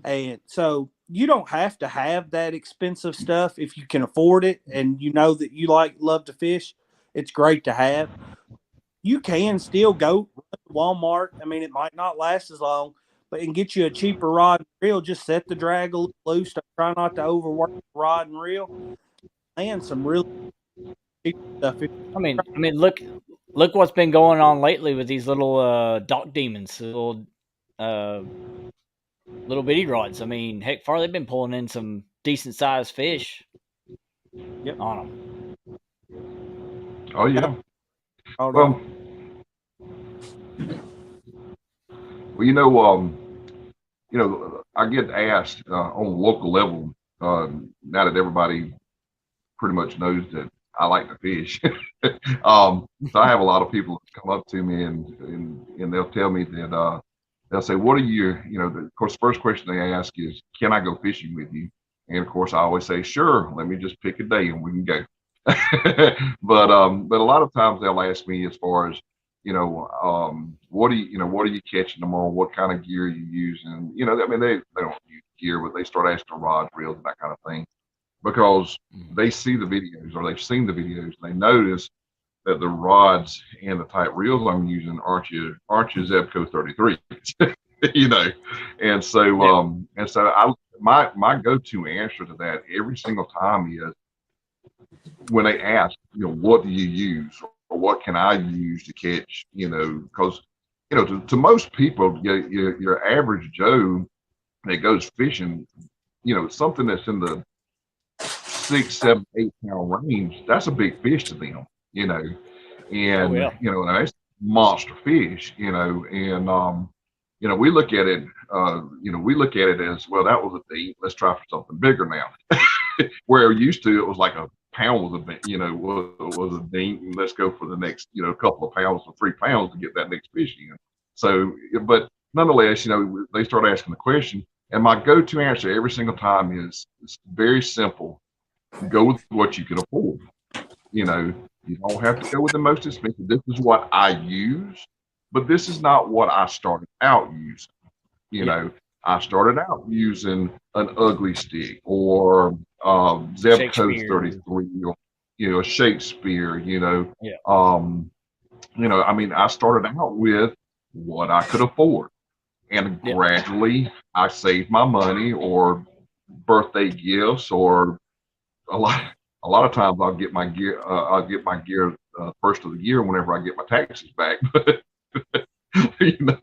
And so you don't have to have that expensive stuff if you can afford it and you know that you love to fish. It's great to have. You can still go to Walmart. I mean, it might not last as long, but and get you a cheaper rod and reel. Just set the drag a little loose. Try not to overwork the rod and reel. And some really cheap stuff. I mean, look what's been going on lately with these little dock demons, little bitty rods. I mean, heck, they've been pulling in some decent sized fish. Yep. On them. Oh yeah. Oh, well, I get asked on a local level now that everybody pretty much knows that I like to fish. So I have a lot of people come up to me and they'll tell me that they'll say, "What are you?" Of course, the first question they ask is, "Can I go fishing with you?" And of course, I always say, "Sure. Let me just pick a day and we can go." but a lot of times they'll ask me as far as what are you catching them on? What kind of gear are you using? They don't use gear, but they start asking rods, reels, and that kind of thing, because they see the videos or they've seen the videos. And they notice that the rods and the type reels I'm using aren't your Zebco 33s, And so my go-to answer to that every single time is when they ask, what do you use or what can I use to catch? Because to most people, your average Joe that goes fishing, something that's in the 6, 7, 8 pound range, that's a big fish to them, and that's monster fish, and we look at it, as well. That was a deep. Let's try for something bigger now. Where used to it was like a pound was a deep, and let's go for the next couple of pounds or 3 pounds to get that next fish in. So, but nonetheless, they start asking the question, and my go-to answer every single time is it's very simple. Go with what you can afford. You don't have to go with the most expensive. This is what I use, but this is not what I started out using. I started out using an ugly stick or Zebco's 33 or Shakespeare. I started out with what I could afford, and gradually I saved my money or birthday gifts, or a lot of times I'll get my gear first of the year whenever I get my taxes back. you know,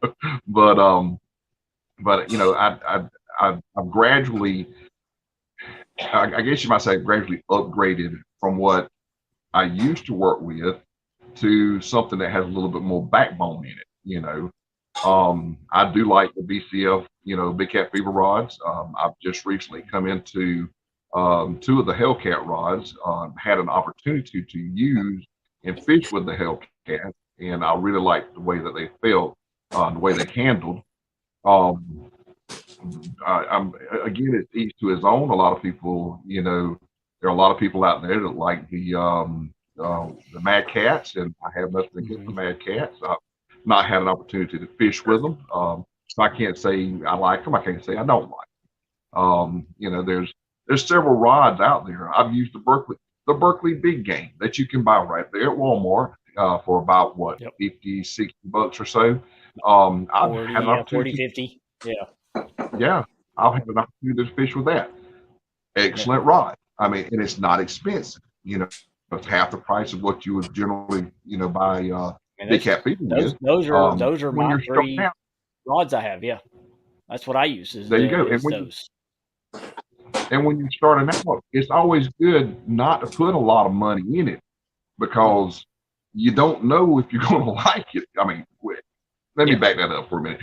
but you know, I've gradually, I guess you might say, gradually upgraded from what I used to work with to something that has a little bit more backbone in it. You know, I do like the BCF, you know, Big Cat Fever rods. I've just recently come into two of the Hellcat rods. Had an opportunity to use and fish with the Hellcat, and I really liked the way that they felt, the way they handled. Um, I'm again, it's each to his own. A lot of people, you know, there are a lot of people out there that like the Mad Cats, and I have nothing against the Mad Cats. I've not had an opportunity to fish with them, so I can't say I like them. I can't say I don't like them. You know, there's several rods out there. I've used the Berkeley Big Game that you can buy right there at Walmart for about what, Yep. 50, 60 bucks or so. I've 40, had an opportunity. 40, 50. Yeah, I'll have an opportunity to fish with that. Excellent rod. I mean, and it's not expensive. You know, it's half the price of what you would generally, you know, buy Big Cat Fever with. Those are when my you're three starting out, rods I have. Yeah, that's what I use. there you go. And when you're starting out, it's always good not to put a lot of money in it because you don't know if you're going to like it. I mean, let me back that up for a minute.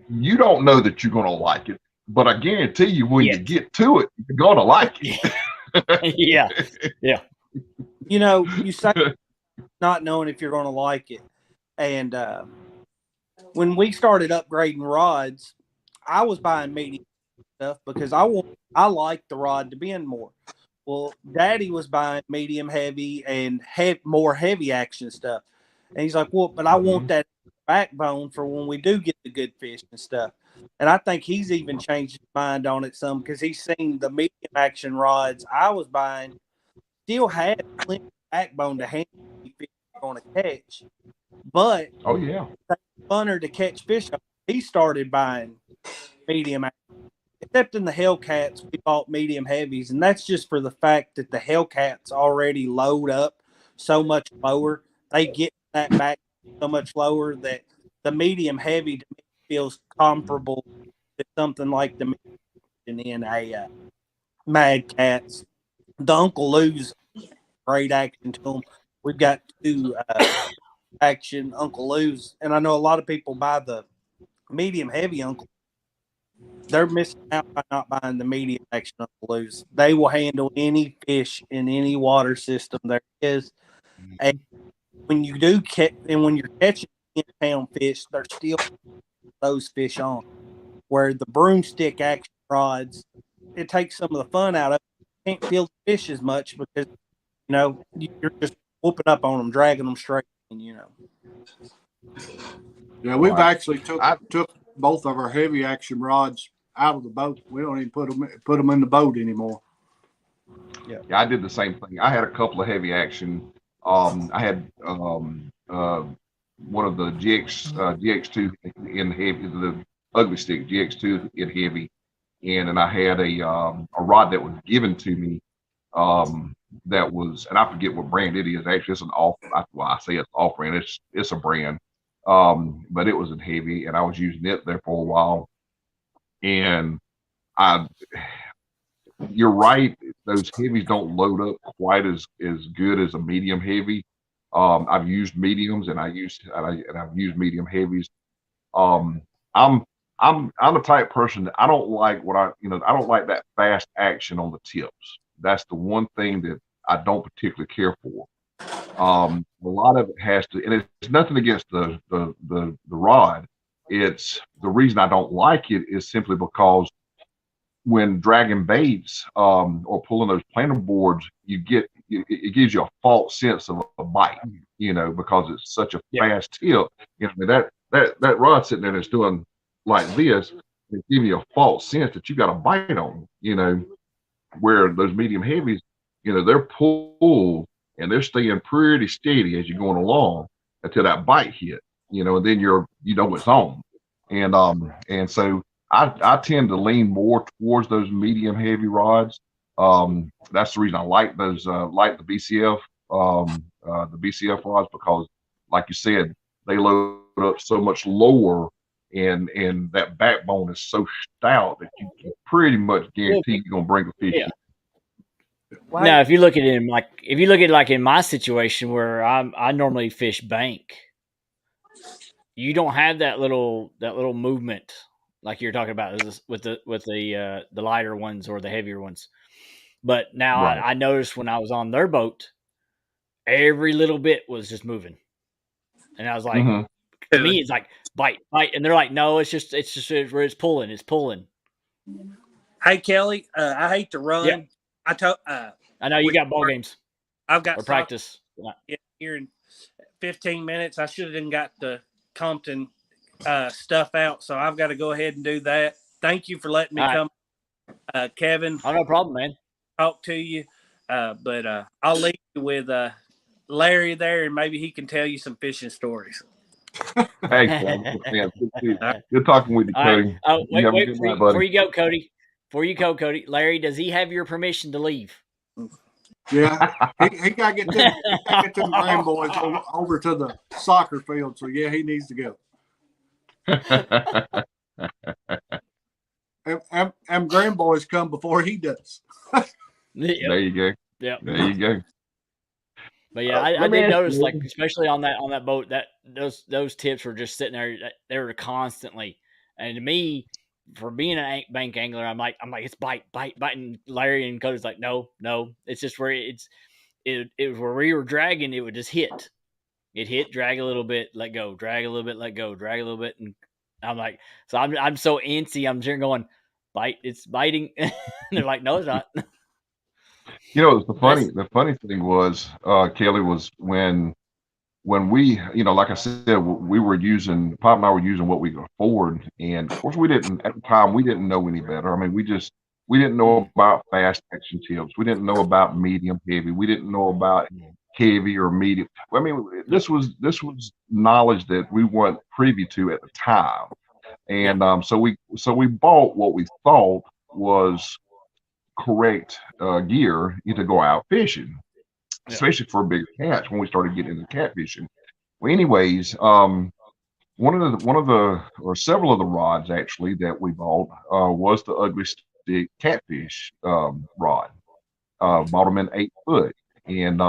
You don't know that you're going to like it, but I guarantee you when you get to it, you're going to like it. Yeah. You know, you say not knowing if you're going to like it. And when we started upgrading rods, I was buying medium stuff because I like the rod to bend more. Well, Daddy was buying medium heavy and more heavy action stuff. And he's like, well, but I want that backbone for when we do get the good fish and stuff. And I think he's even changed his mind on it some because he's seen the medium action rods I was buying still had plenty of backbone to handle the fish you're going to catch. But it's funner to catch fish. He started buying medium action. Except in the Hellcats, we bought medium heavies, and that's just for the fact that the Hellcats already load up so much lower. They get that back so much lower that the medium heavy to me feels comparable to something like the in a Mad Cats. The Uncle Lou's great action to them. We've got two action Uncle Lou's, and I know a lot of people buy the medium heavy Uncle. They're missing out by not buying the medium action Uncle Lou's. They will handle any fish in any water system there is. And when you do catch, and when you're catching 10-pound fish, they're still those fish on. Where the broomstick action rods, it takes some of the fun out of it. You can't feel the fish as much because you know you're just whooping up on them, dragging them straight. You know. Yeah, we've actually took both of our heavy action rods out of the boat. We don't even put them in the boat anymore. Yeah, I did the same thing. I had a couple of heavy action. I had one of the GX2 in heavy, the ugly stick GX2 in heavy, and then I had a rod that was given to me that was, and I forget what brand it is. Actually, it's an off. Well, I say it's off brand. It's a brand, but it was in heavy, and I was using it there for a while. And you're right. Those heavies don't load up quite as good as a medium heavy. I've used mediums, and I've used medium heavies. I'm the type of person that I don't like I don't like that fast action on the tips. That's the one thing that I don't particularly care for. A lot of it has to, and it's nothing against the rod. It's the reason I don't like it is simply because when dragging baits or pulling those planer boards, it gives you a false sense of a bite, you know, because it's such a fast tip. You know, that rod sitting there that's doing like this, it's giving you a false sense that you got a bite on, you know, where those medium heavies, you know, they're pulled and they're staying pretty steady as you're going along until that bite hit, you know, and then it's on. And so I tend to lean more towards those medium heavy rods. That's the reason I like those, like the BCF. the BCF rods because, like you said, they load up so much lower, and that backbone is so stout that you can pretty much guarantee you're gonna bring a fish. Yeah. Now, if you look at it like in my situation where I normally fish bank, you don't have that little movement like you're talking about with the lighter ones or the heavier ones. But now Right. I noticed when I was on their boat, every little bit was just moving, and I was like, to me, it's like bite, and they're like, no, it's just where it's pulling. Hey Kelly, I hate to run. Yeah. I know you got ball games. I've got or practice here in 15 minutes. I should have done got the Compton stuff out, so I've got to go ahead and do that. Thank you for letting me come, Kevin. Oh, no problem, man. Talk to you, but I'll leave you with Larry there, and maybe he can tell you some fishing stories. Hey, good talking with you, Cody. Oh, wait, before you go, Cody. Larry, does he have your permission to leave? Yeah, he got to get them grandboys over to the soccer field. So yeah, he needs to go. and grandboys come before he does. There you go. Yeah, there you go. But yeah, I did notice, like, especially on that boat, that those tips were just sitting there. They were constantly, and to me, for being a bank angler, I'm like, it's bite. And Larry and Cody's like, no, it's just where it was where we were dragging, it would just hit. It hit, drag a little bit, let go, drag a little bit, let go, drag a little bit, and I'm like, so I'm so antsy. I'm sitting going, bite, it's biting. And they're like, no, it's not. You know, the funny thing was, Kelly, was when we, like I said, we were using, Pop and I were using what we could afford, and of course we didn't at the time. We didn't know any better. I mean, we didn't know about fast action tips. We didn't know about medium heavy. We didn't know about heavy or medium. I mean, this was knowledge that we weren't privy to at the time, and so we bought what we thought was correct gear to go out fishing, especially for bigger cats when we started getting into catfishing. Well, anyways, one of the or several of the rods actually that we bought was the ugly stick catfish rod. Bought them in 8 foot, and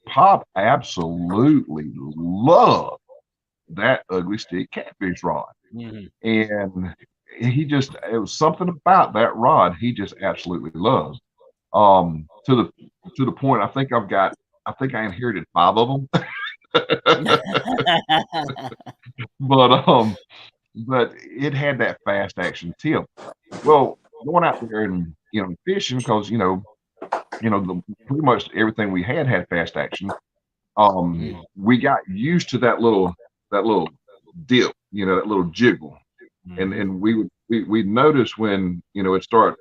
Pop absolutely loved that ugly stick catfish rod, and it was something about that rod he just absolutely loves. To the point, I think I inherited 5 of them. But it had that fast action tip. Well, going out there and fishing, because pretty much everything we had fast action. We got used to that little dip, that little jiggle, and we'd notice when it started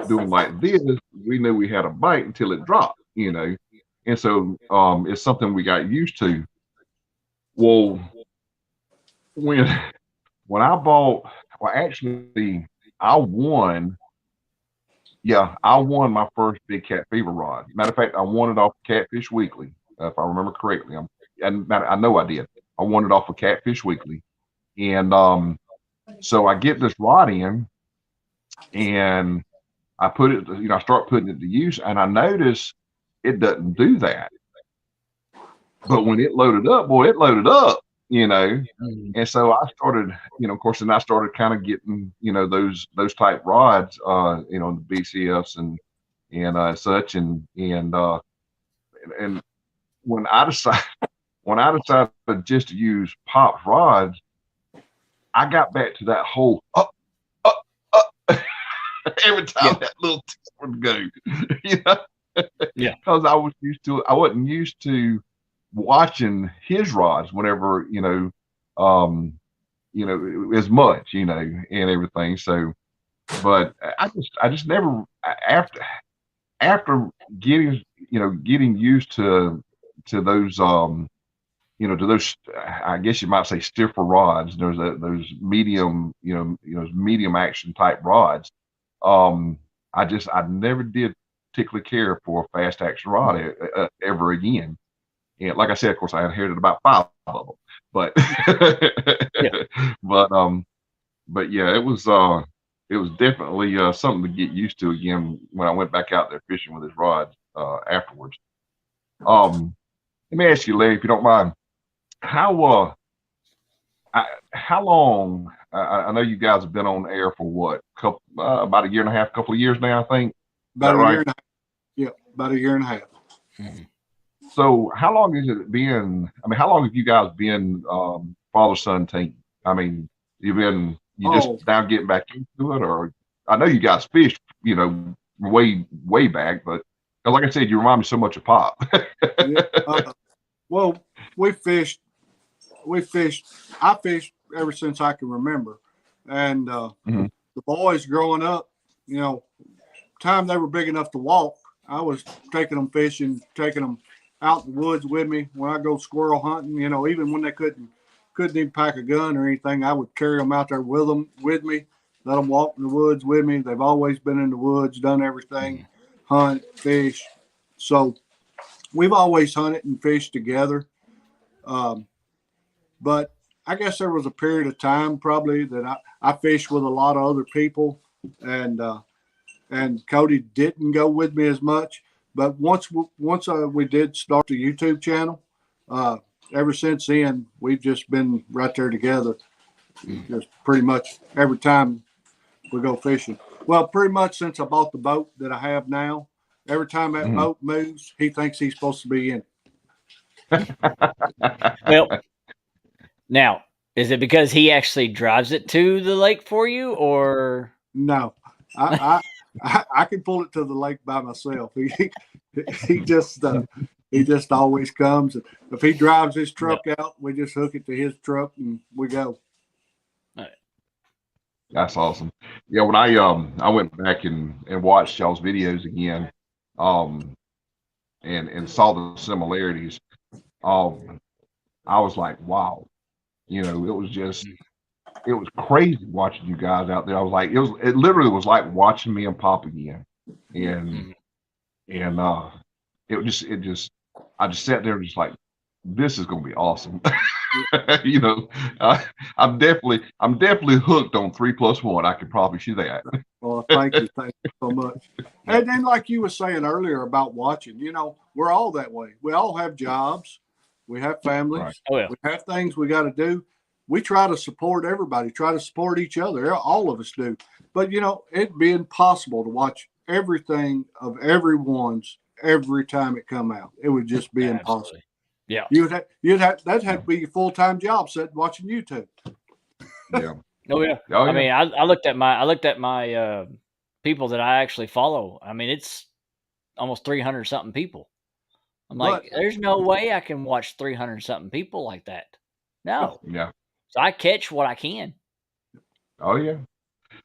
doing like this, we knew we had a bite until it dropped, and so it's something we got used to. Well, when I bought, actually, I won my first big cat fever rod. Matter of fact, I won it off Catfish Weekly, if I remember correctly. I know I did. I won it off of Catfish Weekly, and so I get this rod in, and I put it, I start putting it to use, and I notice it doesn't do that. But when it loaded up, boy, it loaded up, and so I started, of course, and I started kind of getting, those type rods, the BCFs and such, and when I decided just to use Pop's rods, I got back to that whole up every time that little tip would go, because I wasn't used to watching his rods whenever, as much, and everything. So, but I just never, after getting used to those, to those, I guess you might say, stiffer rods. There's those medium, medium action type rods. I never did particularly care for a fast action rod ever again. And like I said, of course, I inherited about 5 of them, but but yeah, it was definitely something to get used to again when I went back out there fishing with his rod afterwards. Let me ask you, Larry, if you don't mind, how long? I know you guys have been on air for what, about a year and a half, couple of years now, I think. About a year and a half. Yeah, about a year and a half. Mm-hmm. So how long has it been? I mean, how long have you guys been father-son team? I mean, you just now getting back into it, or I know you guys fished, way back, but like I said, you remind me so much of Pop. Well, I fished ever since I can remember, and the boys growing up, time they were big enough to walk, I was taking them fishing, taking them out in the woods with me when I go squirrel hunting. Even when they couldn't even pack a gun or anything, I would carry them out there with me, let them walk in the woods with me. They've always been in the woods, done everything, hunt, fish. So we've always hunted and fished together. But I guess there was a period of time probably that I fished with a lot of other people, and Cody didn't go with me as much. But once we did start the YouTube channel, ever since then we've just been right there together, just pretty much every time we go fishing. Well, pretty much since I bought the boat that I have now, every time that boat moves, he thinks he's supposed to be in it. Well, now, is it because he actually drives it to the lake for you, or no? I can pull it to the lake by myself. He just always comes. If he drives his truck out, we just hook it to his truck and we go. That's awesome. Yeah, when I went back and watched y'all's videos again, and saw the similarities, I was like, wow, it was crazy watching you guys out there. I was like, it literally was like watching me and Pop again, and I just sat there and just like, this is gonna be awesome. I'm definitely hooked on 3+1. I can promise you that. Well, thank you so much. And then, like you were saying earlier about watching, we're all that way. We all have jobs, we have families, Right. Oh, yeah. we have things we got to do. We try to support everybody, try to support each other. All of us do. But it'd be impossible to watch everything of everyone's every time it come out. It would just be impossible. Absolutely. Yeah. That'd have to be your full-time job set watching YouTube. Yeah. Oh yeah. I mean, I looked at my people that I actually follow. I mean, it's almost 300 something people. I'm like, there's no way I can watch 300 something people like that. No. Yeah. So I catch what I can. Oh yeah.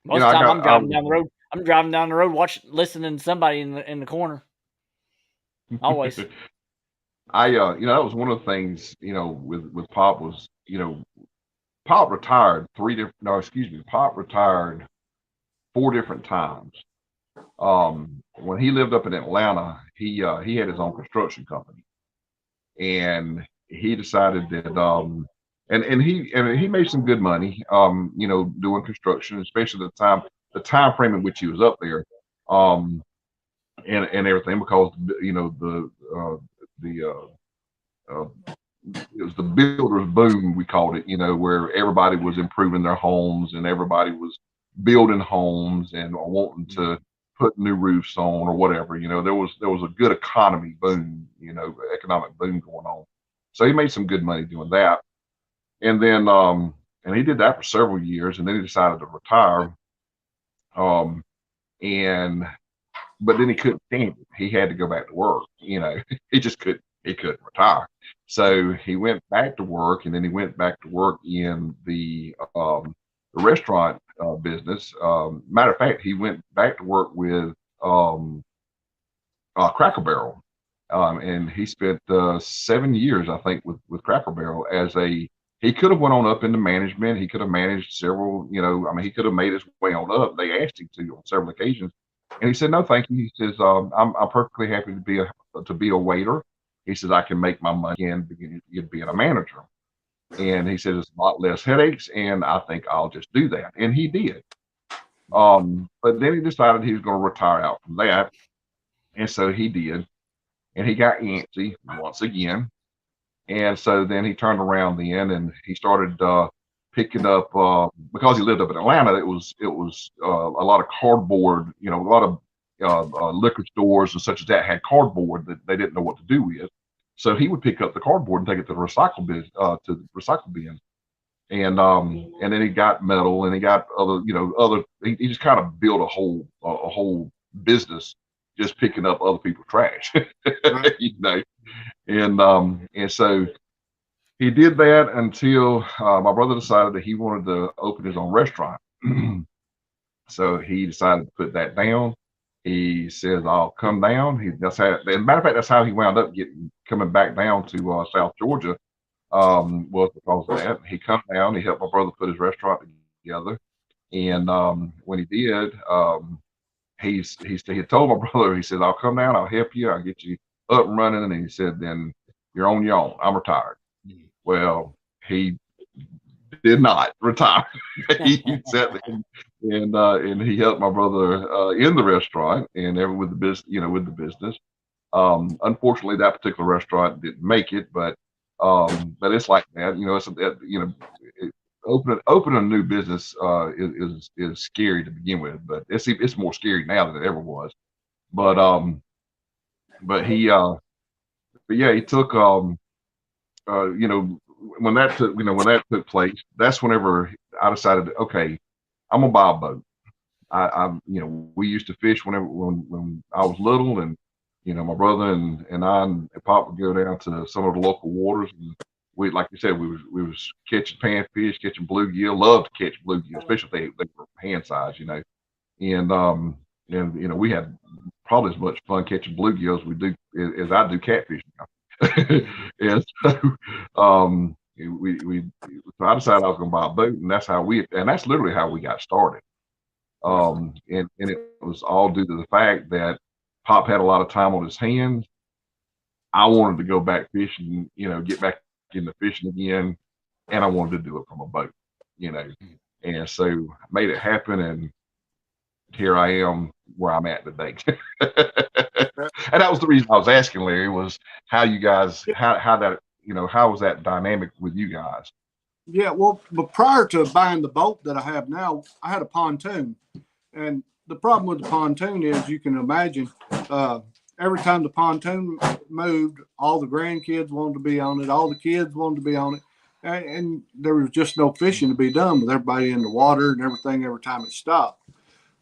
Most of the time I'm driving down the road. I'm driving down the road, listening to somebody in the corner. Always. that was one of the things, with Pop was, Pop retired Pop retired 4 different times. When he lived up in Atlanta, he had his own construction company, and he decided that and he made some good money, doing construction, especially the time frame in which he was up there, and everything, because it was the builder's boom, we called it, where everybody was improving their homes and everybody was building homes and wanting to put new roofs on or whatever. There was a good economy boom, economic boom going on. So he made some good money doing that. And then and he did that for several years, and then he decided to retire. But then he couldn't stand it. He had to go back to work. He just couldn't retire. So he went back to work, and then he went back to work in the restaurant business. Matter of fact, he went back to work with Cracker Barrel, and he spent 7 years, I think, with Cracker Barrel he could have went on up into management. He could have managed several, he could have made his way on up. They asked him to on several occasions, And he said, no, thank you. He says, I'm perfectly happy to be a waiter. He says, I can make my money and begin being a manager. And he said, it's a lot less headaches, and I think I'll just do that. And he did. But then he decided he was going to retire out from that. And so he did. And he got antsy once again. And so then he turned around then and he started picking up because he lived up in Atlanta. It was a lot of cardboard, a lot of liquor stores and such as that had cardboard that they didn't know what to do with. So he would pick up the cardboard and take it to the recycle bin. And then he got metal and he got other. He just kind of built a whole business just picking up other people's trash, Right. and so he did that until my brother decided that he wanted to open his own restaurant. So he decided to put that down. He says, "I'll come down." That's how. As a matter of fact, that's how he wound up coming back down to South Georgia. Was because of that. He come down. He helped my brother put his restaurant together, and when he did, he had told my brother. He said, "I'll come down. I'll help you. I'll get you up and running." And he said, "Then you're on your own. I'm retired." Well, he did not retire. He sat there and he helped my brother in the restaurant and with the business, with the business. Unfortunately, that particular restaurant didn't make it, but it's like that. Opening a new business is scary to begin with, but it's more scary now than it ever was. But he took when that took place, that's whenever I decided, okay, I'm gonna buy a boat. We used to fish when I was little, and my brother and I and Pop would go down to some of the local waters, and we, like you said, we was catching panfish, catching bluegill. Loved to catch bluegill, especially if they were hand size, and we had probably as much fun catching bluegill as we do as I do catfish now. And so so I decided I was going to buy a boat, and that's literally how we got started. And it was all due to the fact that Pop had a lot of time on his hands. I wanted to go back fishing, get back into fishing again, and I wanted to do it from a boat, and so I made it happen, and here I am where I'm at today. And that was the reason I was asking, Larry, was how you guys, how that, how was that dynamic with you guys? Yeah, well, but prior to buying the boat that I have now, I had a pontoon. And the problem with the pontoon is you can imagine every time the pontoon moved, all the grandkids wanted to be on it, all the kids wanted to be on it. And there was just no fishing to be done with everybody in the water and everything every time it stopped.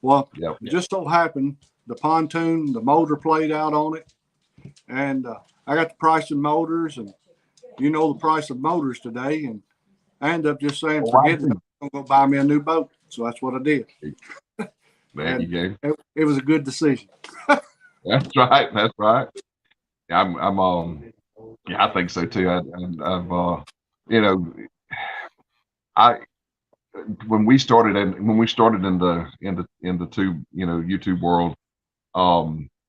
Well, Yep. it just so happened the pontoon, the motor played out on it. And I got the price of motors, and the price of motors today. And I ended up just saying, forget it, I'm going to go buy me a new boat. So that's what I did. There you go. It was a good decision. That's right. That's right. Yeah, I think so too. I when we started in the tube, YouTube world,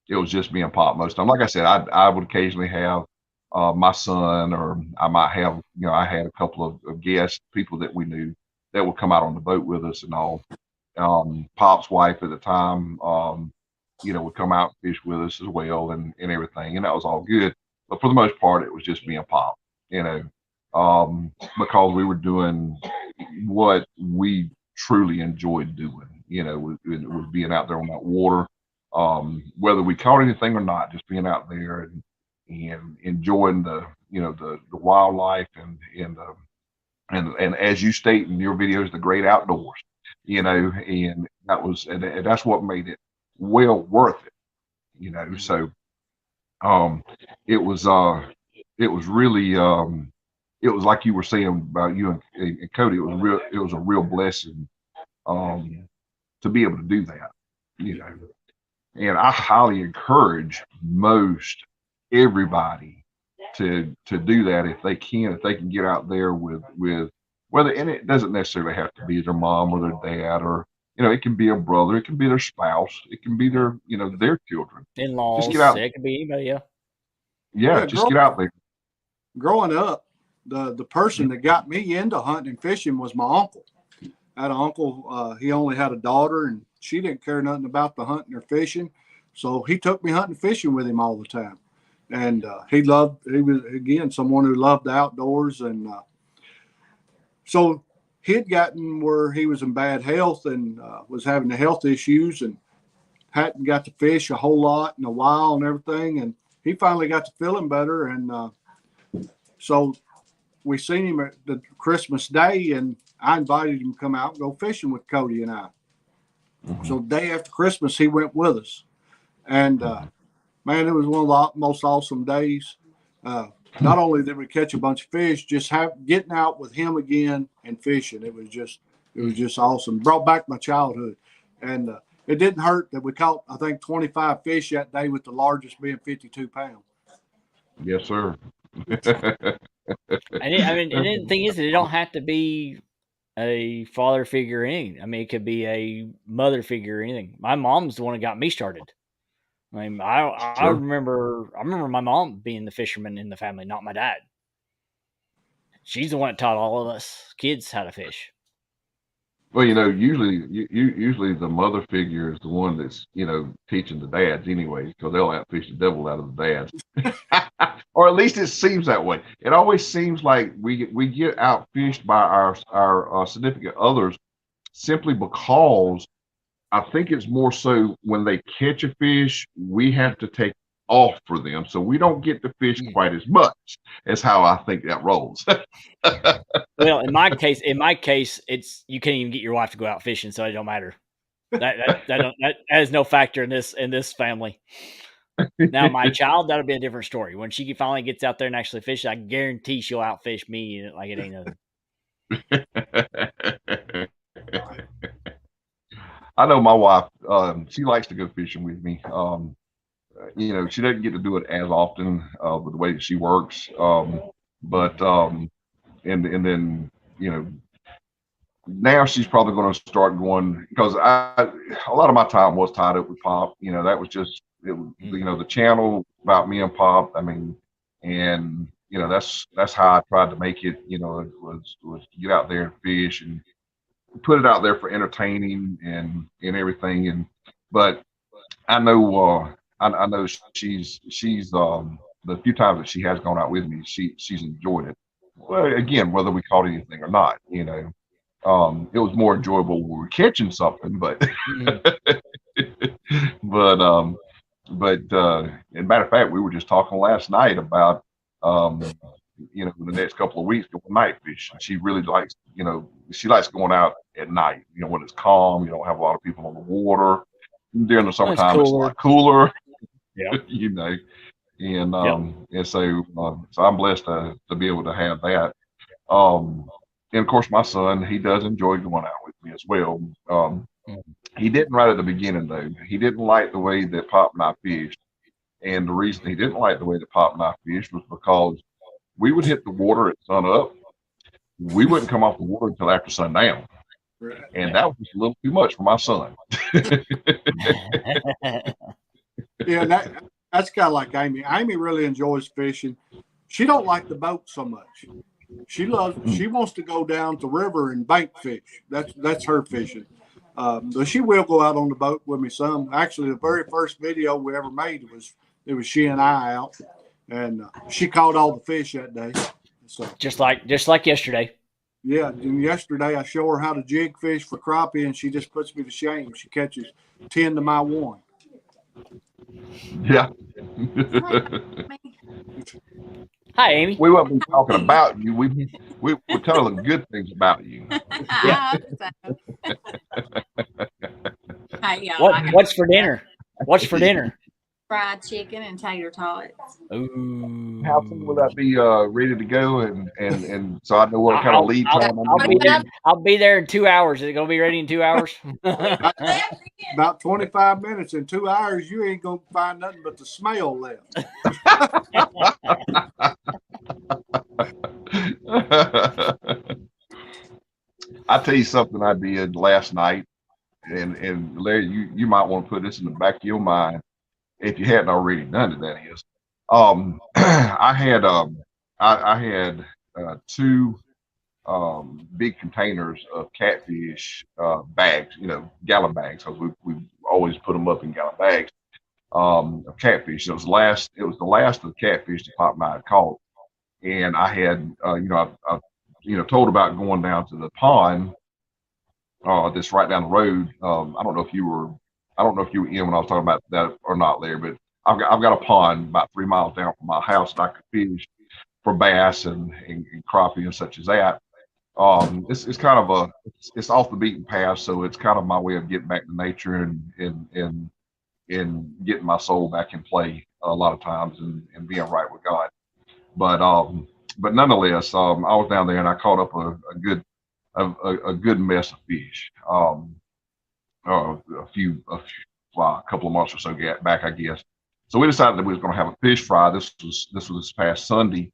it was just me and Pop most of the time. Like I said, I would occasionally have my son, or I might have, I had a couple of guests, people that we knew that would come out on the boat with us and all. Pop's wife at the time, would come out and fish with us as well, and everything, and that was all good. But for the most part, it was just me and Pop, because we were doing what we truly enjoyed doing, was being out there on that water, whether we caught anything or not, just being out there and enjoying the wildlife and as you state in your videos, the great outdoors, and that's what made it well worth it, so it was really it was like you were saying about you and Cody. It was a real blessing to be able to do that, and I highly encourage most everybody to do that if they can get out there with whether, and it doesn't necessarily have to be their mom or their dad or it can be a brother, it can be their spouse, it can be their, their children. Just get In-laws, out. it could be anybody. Yeah. Yeah, just get out there. Growing up, the person that got me into hunting and fishing was my uncle. I had an uncle. He only had a daughter, and she didn't care nothing about the hunting or fishing. So he took me hunting and fishing with him all the time. And he was, again, someone who loved the outdoors. And so he'd gotten where he was in bad health and was having the health issues and hadn't got to fish a whole lot in a while and everything. And he finally got to feeling better. And so we seen him at the Christmas Day, and I invited him to come out and go fishing with Cody and I. Mm-hmm. So the day after Christmas, he went with us. And man, it was one of the most awesome days. Not only did we catch a bunch of fish, just getting out with him again and fishing. It was just awesome. Brought back my childhood. And it didn't hurt that we caught, I think, 25 fish that day, with the largest being 52 pounds. Yes, sir. And the thing is that it don't have to be a father figure or anything. I mean, it could be a mother figure or anything. My mom's the one that got me started. I mean, I remember my mom being the fisherman in the family, not my dad. She's the one that taught all of us kids how to fish. Well, usually the mother figure is the one that's, teaching the dads anyway, because they'll outfish the devil out of the dads. Or at least it seems that way. It always seems like we get outfished by our significant others simply because I think it's more so when they catch a fish, we have to take off for them, so we don't get to fish quite as much. As how I think that rolls. Well, in my case, it's you can't even get your wife to go out fishing, so it don't matter. That has no factor in this family. Now, my child, that'll be a different story. When she finally gets out there and actually fish, I guarantee she'll outfish me like it ain't nothing. I know my wife. She likes to go fishing with me. She doesn't get to do it as often with the way that she works. But and then now she's probably going to start going, because a lot of my time was tied up with Pop. That was just the channel about me and Pop. I mean, and that's how I tried to make it. Was to get out there and fish and put it out there for entertaining and everything. But I know she's the few times that she has gone out with me, she's enjoyed it. Well, again, whether we caught anything or not, it was more enjoyable when we were catching something, but but as a matter of fact, we were just talking last night about in the next couple of weeks going night fishing. She really likes, she likes going out at night, when it's calm, you don't have a lot of people on the water. During the summertime, it's a lot cooler. Yeah. And so I'm blessed to be able to have that. And of course, my son, he does enjoy going out with me as well. He didn't right at the beginning, though. He didn't like the way that Pop and I fished. And the reason he didn't like the way that Pop and I fished was because we would hit the water at sun up. We wouldn't come off the water until after sundown. And that was just a little too much for my son. Yeah, that's kind of like Amy. Amy really enjoys fishing. She don't like the boat so much. She wants to go down to the river and bank fish. That's her fishing. So she will go out on the boat with me some. Actually, the very first video we ever made, it was she and I out, and she caught all the fish that day. So just like yesterday. Yeah, and yesterday I show her how to jig fish for crappie, and she just puts me to shame. She catches 10 to my 1. Yeah. Hi, Amy. We won't be talking about you. We were telling good things about you. Yeah. Hey, y'all, what's for dinner? What's for dinner? Fried chicken and tater tots. Ooh. How soon will that be ready to go? And so I know what kind of lead time I'll be there in 2 hours. Is it gonna be ready in 2 hours? About 25 minutes. In 2 hours, you ain't gonna find nothing but the smell left. I tell you something I did last night, and Larry, you might want to put this in the back of your mind if you hadn't already done it. That is, I had two big containers of catfish bags, gallon bags, because we always put them up in gallon bags of catfish. It was the last of the catfish that Pop and I had caught, and I had I told about going down to the pond that's right down the road. I don't know if you were in when I was talking about that or not, Larry, but I've got a pond about 3 miles down from my house that I could fish for bass and crappie and such as that. It's kind of it's off the beaten path, so it's kind of my way of getting back to nature and getting my soul back in play a lot of times and being right with God. But nonetheless, I was down there and I caught up a good mess of fish. A couple of months or so back, I guess. So we decided that we was going to have a fish fry. This was this past Sunday,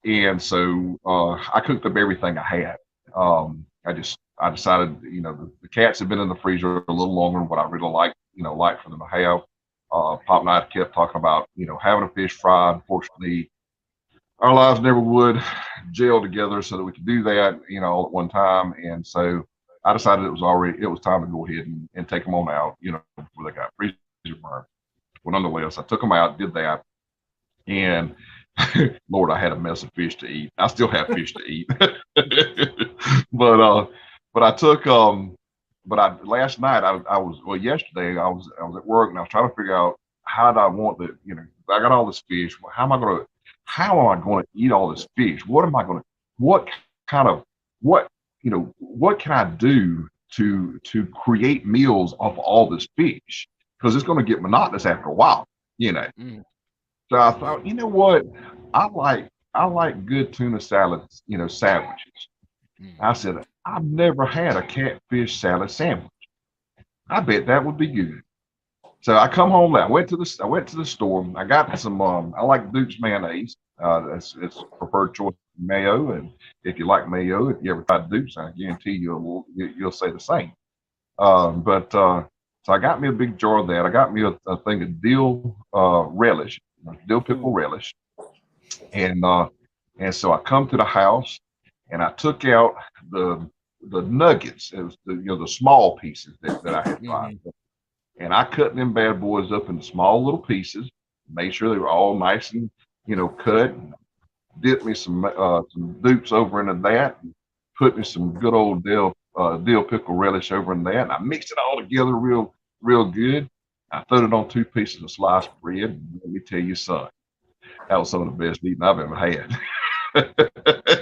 and so I cooked up everything I had. I decided, the cats had been in the freezer a little longer than what I really like for them to have. Pop and I kept talking about, having a fish fry. Unfortunately, our lives never would gel together so that we could do that, all at one time. And so I decided it was time to go ahead and take them on out, before they got freezer burn. Well, nonetheless, I took them out, did that, and Lord, I had a mess of fish to eat. I still have fish to eat, but I took last night yesterday I was at work and I was trying to figure out how do I want I got all this fish. How am I going to eat all this fish? What can I do to create meals off all this fish? Because it's going to get monotonous after a while, So I thought, you know what? I like good tuna salads, sandwiches. I said, I've never had a catfish salad sandwich. I bet that would be good. So I come home. I went to the store. I got some. I like Duke's mayonnaise. It's preferred choice mayo. And if you like mayo, if you ever tried Duke's, I guarantee you'll say the same. So I got me a big jar of that. I got me a thing of dill relish, dill pickle relish, and so I come to the house and I took out the nuggets. It was the small pieces that I had fried. And I cut them bad boys up into small little pieces, made sure they were all nice and, cut. Dipped me some Dukes over into that, and put me some good old dill pickle relish over in that. And I mixed it all together real good. I threw it on 2 pieces of sliced bread. And let me tell you, son, that was some of the best eating I've ever had. I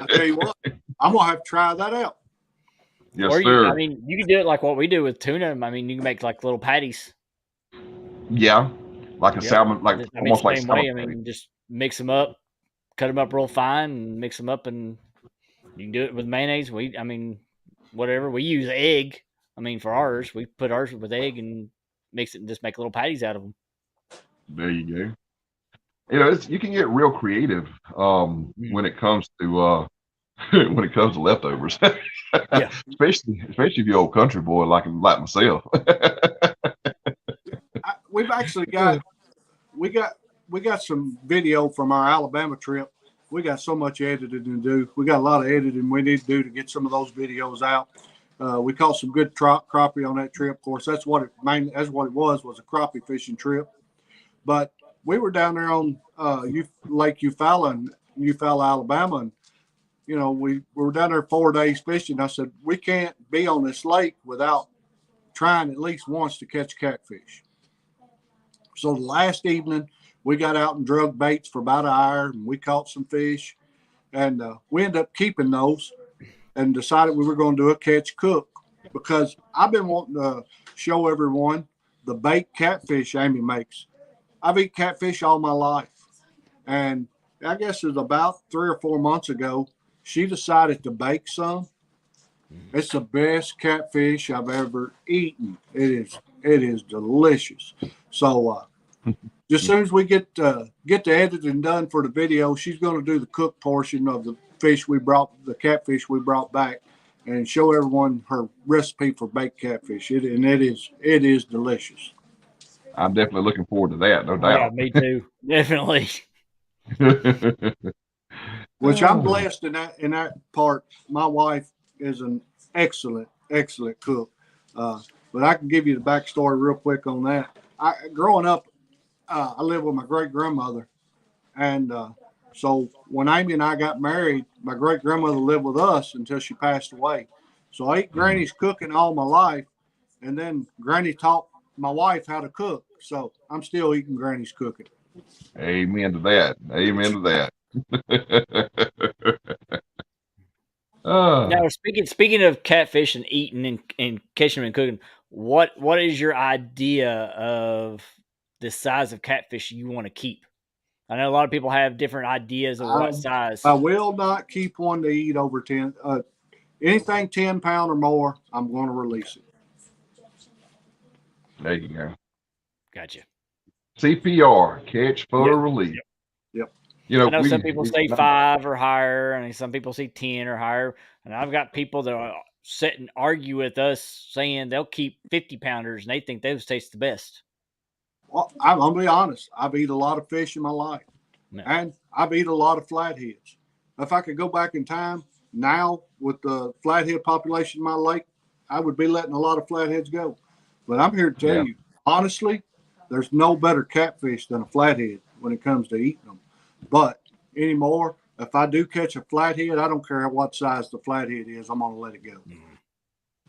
tell you what, I'm going to have to try that out. Yes, sir. You can do it like what we do with tuna. You can make like little patties. Yeah, like a salmon, almost like salmon. Just mix them up, cut them up real fine, and mix them up, and you can do it with mayonnaise. Whatever. We use egg. For ours, we put ours with egg and mix it and just make little patties out of them. There you go. You can get real creative when it comes to leftovers. Yeah. especially if you're old country boy like myself. We've actually got some video from our Alabama trip. We got so much editing to do. We got a lot of editing we need to do to get some of those videos out. We caught some good crappie on that trip. Of course, that's what it was a crappie fishing trip. But we were down there on Lake Eufaula, Alabama, and we were down there 4 days fishing. I said, we can't be on this lake without trying at least once to catch catfish. So the last evening, we got out and drug baits for about an hour, and we caught some fish. And we ended up keeping those and decided we were going to do a catch cook, because I've been wanting to show everyone the baked catfish Amy makes. I've eaten catfish all my life. And I guess it was about 3 or 4 months ago, she decided to bake some. It's the best catfish I've ever eaten. It is delicious. So just as soon as we get the editing done for the video, she's going to do the cook portion of the catfish we brought back, and show everyone her recipe for baked catfish. It is delicious. I'm definitely looking forward to that, no Oh, yeah, doubt. me too. Definitely. Which I'm blessed in that part. My wife is an excellent cook. But I can give you the backstory real quick on that. Growing up, I lived with my great grandmother, and so when Amy and I got married, my great grandmother lived with us until she passed away. So I ate Granny's cooking all my life, and then Granny taught my wife how to cook. So I'm still eating Granny's cooking. Amen to that. Amen to that. Now, speaking of catfish and eating and catching them and cooking, what is your idea of the size of catfish you want to keep? I know a lot of people have different ideas of what size. I will not keep one to eat over 10. Anything 10-pound or more, I'm going to release it. There you go. Gotcha. CPR, catch, photo, release. Yep. You know, I know some people say 5 or higher, and some people say 10 or higher. And I've got people that sit and argue with us saying they'll keep 50-pounders, and they think those taste the best. Well, I'm going to be honest. I've eaten a lot of fish in my life, and I've eaten a lot of flatheads. If I could go back in time now with the flathead population in my lake, I would be letting a lot of flatheads go. But I'm here to tell you, honestly, there's no better catfish than a flathead when it comes to eating them. But anymore, if I do catch a flathead, I don't care what size the flathead is, I'm going to let it go.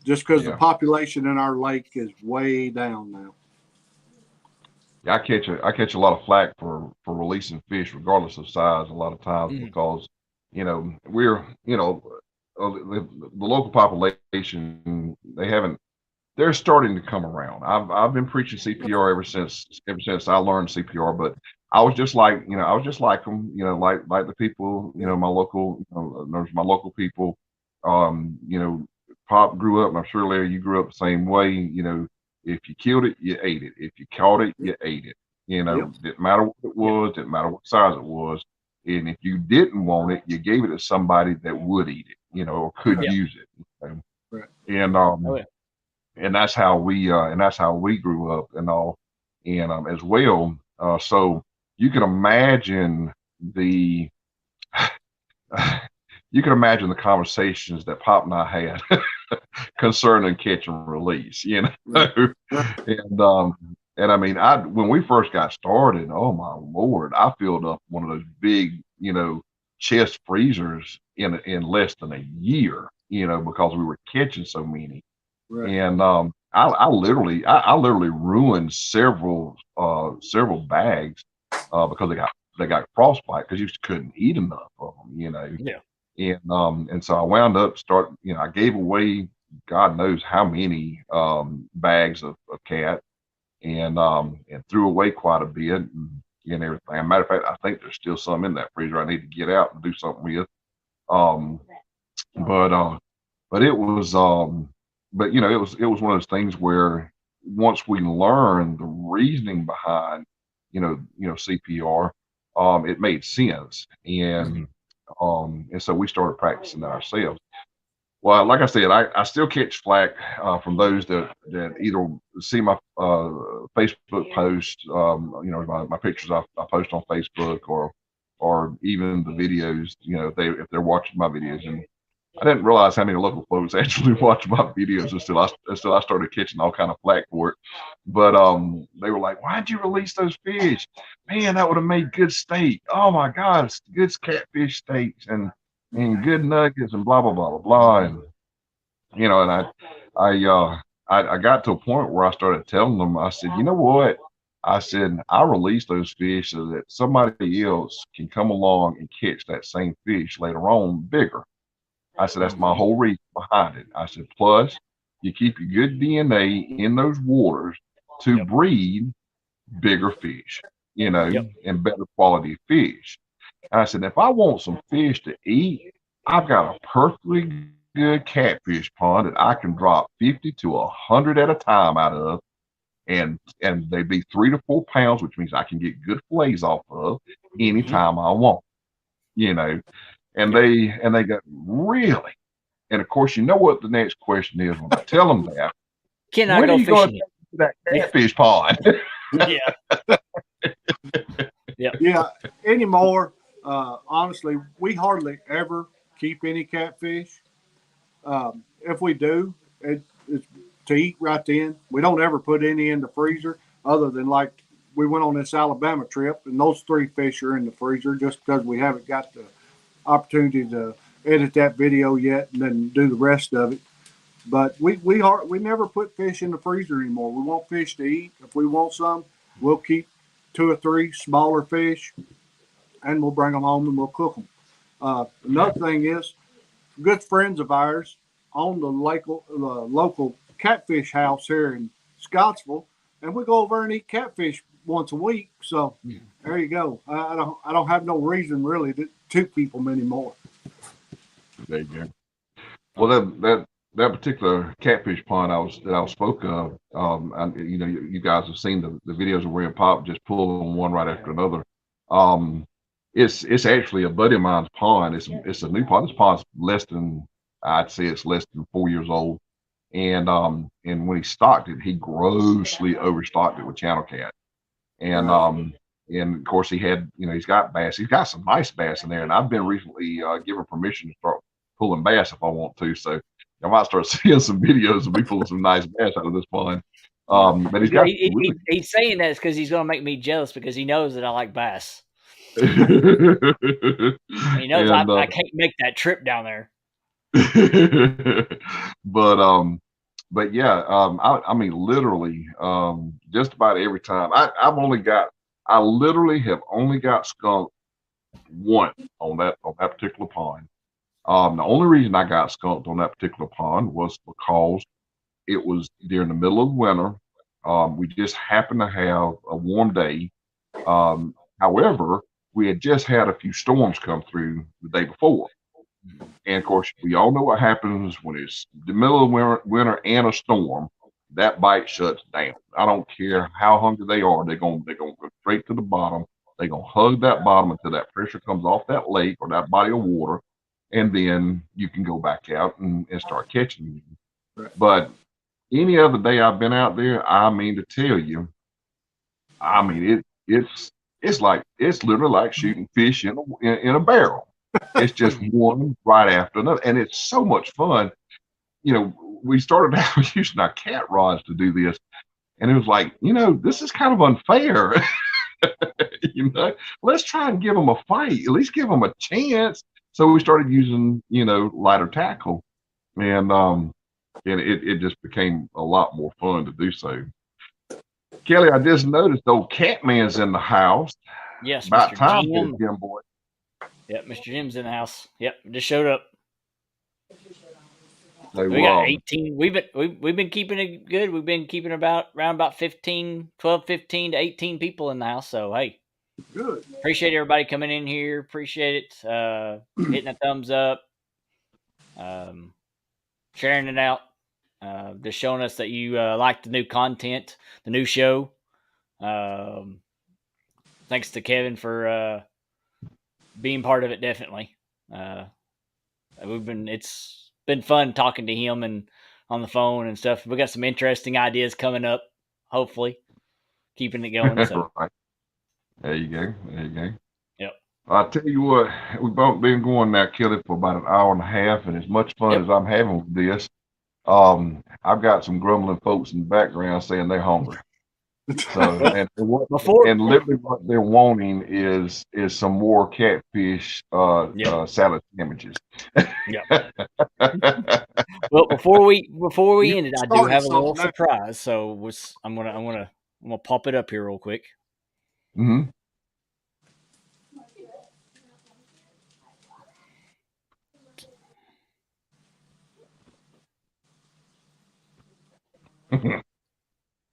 Just because the population in our lake is way down now. I catch a lot of flack for releasing fish regardless of size a lot of times because we're the local population, they're starting to come around. I've been preaching CPR ever since I learned CPR, but I was just like them, like the people, my local, there's my local people. Pop grew up, and I'm sure Larry, you grew up the same way. If you killed it, you ate it. If you caught it, you ate it. Didn't matter what it was, didn't matter what size it was. And if you didn't want it, you gave it to somebody that would eat it, or could use it. And that's how we grew up and all, and as well. So you can imagine the conversations that Pop and I had concerning catch and release, and I mean, when we first got started, oh my Lord, I filled up one of those big, chest freezers in less than a year, because we were catching so many. Right. And I literally ruined several bags because they got frostbite because you just couldn't eat enough of them, And so I wound up I gave away God knows how many bags of cat and threw away quite a bit and everything. As a matter of fact, I think there's still some in that freezer I need to get out and do something with. But it was it was one of those things where once we learned the reasoning behind CPR, it made sense, and so we started practicing that ourselves. Well, like I said, I still catch flack from those that either see my Facebook post, my pictures I post on Facebook, or even the videos, if they're watching my videos. And I didn't realize how many local folks actually watch my videos until I started catching all kind of flack for it. But they were like, "Why'd you release those fish? Man, that would have made good steak. Oh my God, it's good catfish steaks and good nuggets and blah blah blah blah blah." And and I got to a point where I started telling them, I said, "You know what?" I said, "I release those fish so that somebody else can come along and catch that same fish later on bigger." I said, "That's my whole reason behind it." I said, "Plus, you keep your good DNA in those waters to breed bigger fish, and better quality fish." And I said, "If I want some fish to eat, I've got a perfectly good catfish pond that I can drop 50 to 100 at a time out of, and they'd be 3 to 4 pounds, which means I can get good fillets off of anytime I want, And they got really And of course, you know what the next question is when I tell them that. Can I when go are you going fishing to take that catfish pond? Yeah. Yeah. Anymore, honestly, we hardly ever keep any catfish. If we do, it's to eat right then. We don't ever put any in the freezer, other than like we went on this Alabama trip, and those 3 fish are in the freezer just because we haven't got the opportunity to edit that video yet and then do the rest of it. But we never put fish in the freezer anymore. We want fish to eat. If we want some, we'll keep 2 or 3 smaller fish, and we'll bring them home and we'll cook them. Another thing is, good friends of ours own the local catfish house here in Scottsville, and we go over and eat catfish once a week. So there you go. I don't have no reason really to keep them anymore. There you go. Well, that particular catfish pond that I spoke of, you guys have seen the videos of where it pop, just pulling one right after another. It's actually a buddy of mine's pond. It's a new pond. This pond's I'd say it's less than 4 years old. And when he stocked it, he grossly overstocked it with channel cat. And and of course he's got bass. He's got some nice bass in there. And I've been recently given permission to start pulling bass if I want to. So I might start seeing some videos of me pulling some nice bass out of this pond. But he's saying that because he's going to make me jealous because he knows that I like bass. He knows I can't make that trip down there. But yeah, I mean, literally, just about every time I literally have only got skunked once on that particular pond. The only reason I got skunked on that particular pond was because it was during the middle of winter. We just happened to have a warm day. However, we had just had a few storms come through the day before. And of course, we all know what happens when it's the middle of winter and a storm. That bite shuts down. I don't care how hungry they are. They're gonna go straight to the bottom. They're gonna hug that bottom until that pressure comes off that lake or that body of water, and then you can go back out and start catching them. Right. But any other day I've been out there, I mean to tell you, I mean it's literally like shooting fish in a barrel. It's just one right after another, and it's so much fun. We started out using our cat rods to do this, and it was like, this is kind of unfair. Let's try and give them a fight, at least give them a chance. So we started using, lighter tackle, and it just became a lot more fun to do so. Kelly, I just noticed old Catman's in the house. Yes, About Mr. time, Jim. Jim boy. Yep, Mr. Jim's in the house. Yep, just showed up. So, we got 18. We've been keeping it good. We've been keeping around about 15 to 18 people in the house. So hey, good. Appreciate everybody coming in here. Appreciate it. Hitting a thumbs up, sharing it out, just showing us that you like the new content, the new show. Thanks to Kevin for being part of it. Definitely, it's been fun talking to him and on the phone and stuff. We got some interesting ideas coming up. Hopefully, keeping it going. So, right. There you go. Yep. I'll tell you what, we've both been going now, Kelly, for about an hour and a half, and as much fun as I'm having with this, I've got some grumbling folks in the background saying they're hungry. So, and literally what they're wanting is some more catfish salad sandwiches. Yeah. Well, before we end it, I do have a little surprise. So I'm gonna pop it up here real quick. Mm-hmm.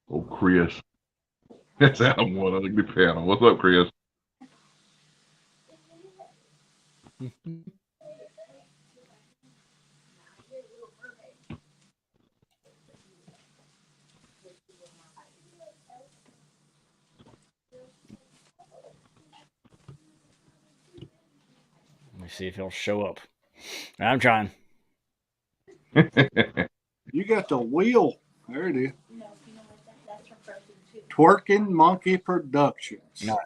Oh, Chris. That's Adam one. I think the piano. What's up, Chris? Let me see if he'll show up. I'm trying. You got the wheel. There it is. Twerking Monkey Productions. No.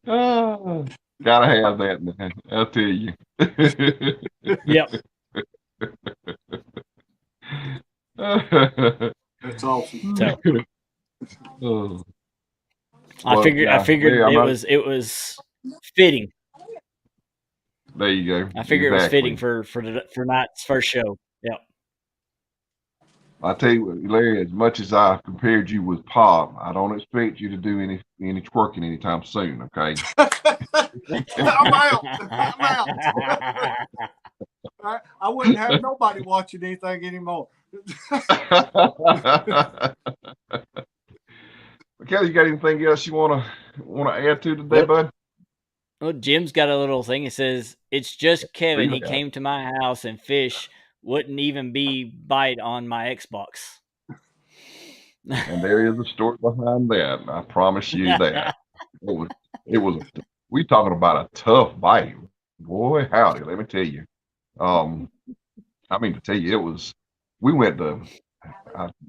Oh, gotta have that, man. I'll tell you. Yep. That's awesome. So Oh, I well, figured yeah, Larry, I'm it not. was fitting. There you go. I figured it was fitting Exactly. for Knight's first show. Yep. I tell you what, Larry, as much as I compared you with Pop, I don't expect you to do any twerking anytime soon, okay? I'm out. I'm out. I wouldn't have nobody watching anything anymore. Kelly, you got anything else you wanna add to today, Well, bud? well, Jim's got a little thing. It says, "It's just Kevin. See He that? came to my house and fish wouldn't even be bite on my Xbox." And there is a story behind that. I promise you that. It was we talking about a tough bite. Boy, howdy, let me tell you. Um, I mean to tell you, it was we went to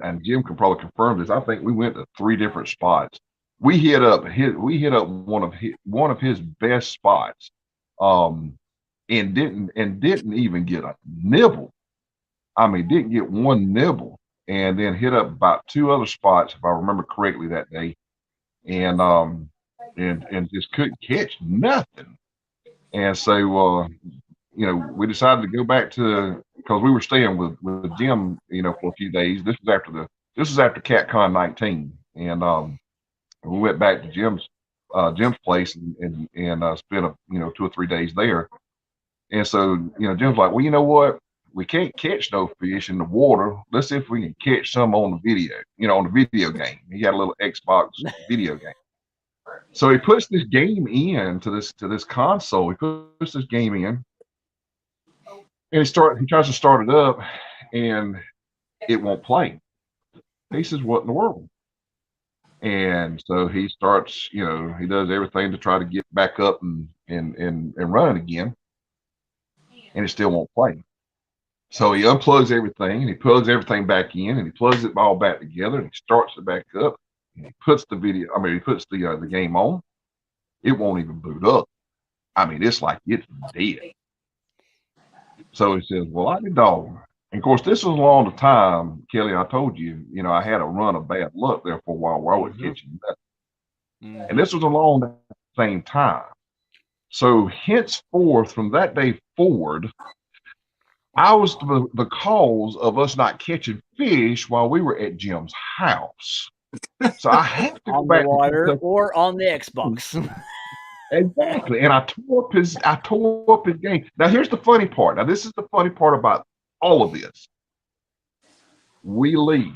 and Jim can probably confirm this. I think we went to 3 different spots. We hit up one of his best spots, um, and didn't even get a nibble. I mean, didn't get one nibble, and then hit up about 2 other spots, if I remember correctly, that day, and just couldn't catch nothing. And so, we decided to go back to because we were staying with Jim, for a few days. This was after CatCon 19, and we went back to Jim's place and spent 2 or 3 days there. And so, Jim's like, well, you know what? We can't catch no fish in the water. Let's see if we can catch some on the video, on the video game. He got a little Xbox video game. So he puts this game in to this console. He puts this game in, and he tries to start it up, and it won't play. He says, "What in the world?" And so he starts, he does everything to try to get back up and run it again, and it still won't play. So he unplugs everything and he plugs everything back in and he plugs it all back together and he starts it back up. And he puts the game on. It won't even boot up. I mean, it's like it's dead. So he says, "Well, I be dog." And of course, this was along the time, Kelly, I told you, I had a run of bad luck there for a while where I was catching nothing. And this was along the same time. So henceforth, from that day forward, I was the cause of us not catching fish while we were at Jim's house. So I have to go on the back water to or on the Xbox. exactly. And I tore up his game. Now here's the funny part. Now this is the funny part about all of this. We leave.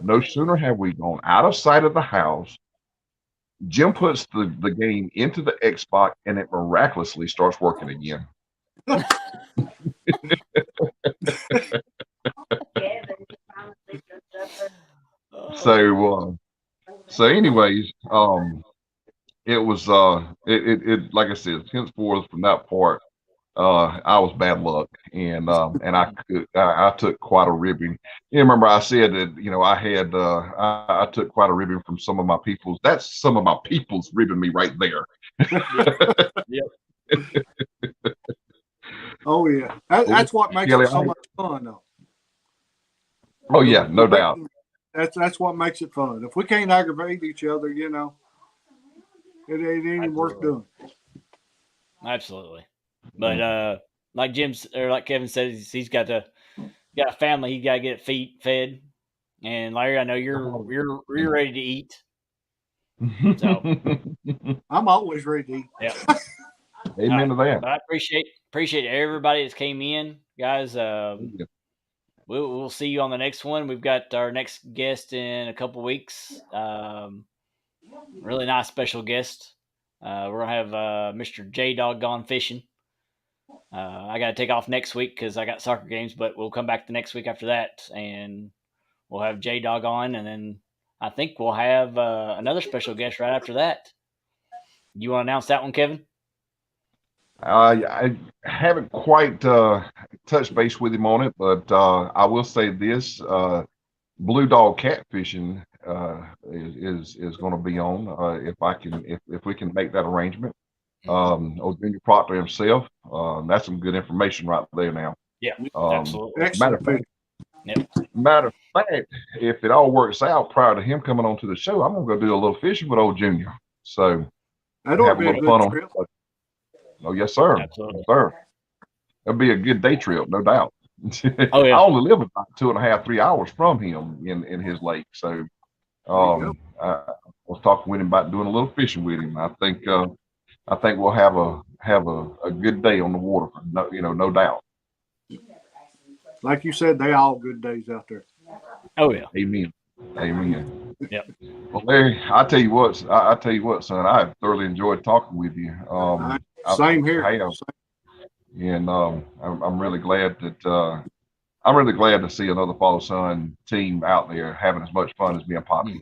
No sooner have we gone out of sight of the house. Jim puts the game into the Xbox and it miraculously starts working again. So anyways, it was it like I said, henceforth from that part, I was bad luck, and I took quite a ribbing. You remember I said that I took quite a ribbing from some of my peoples. That's some of my peoples ribbing me right there. Yep. Oh yeah, that's what makes Kelly, it so much fun, though. Oh yeah, no doubt. That's what makes it fun. If we can't aggravate each other, it ain't worth doing. Absolutely. But like like Kevin said, he's got a family. He's got to get fed. And Larry, I know you're ready to eat. So I'm always ready to eat. Yeah. Amen to that. But I appreciate everybody that came in, guys. We'll see you on the next one. We've got our next guest in a couple weeks. Really nice special guest. We're gonna have Mr. J Dog gone fishing. I got to take off next week because I got soccer games, but we'll come back the next week after that, and we'll have J Dog on, and then I think we'll have another special guest right after that. You want to announce that one, Kevin? I haven't quite touched base with him on it, but I will say this: blue dog catfishing is going to be on if we can make that arrangement. Old Junior Proctor himself. That's some good information right there now. Yeah, absolutely. Matter of fact, if it all works out prior to him coming on to the show, I'm gonna go do a little fishing with old Junior. So that'll have a little fun trip. Oh yes, sir. Absolutely. Yes, sir. It'll be a good day trip, no doubt. Oh yeah. I only live about 2.5-3 hours from him in his lake, so I was talking with him about doing a little fishing with him. I think we'll have a good day on the water. No doubt. Like you said, they all good days out there. Oh yeah. Amen. Yep. Well, Larry, I tell you what, son. I thoroughly enjoyed talking with you. Same here. And I'm really glad to see another father-son team out there having as much fun as me and Poppy.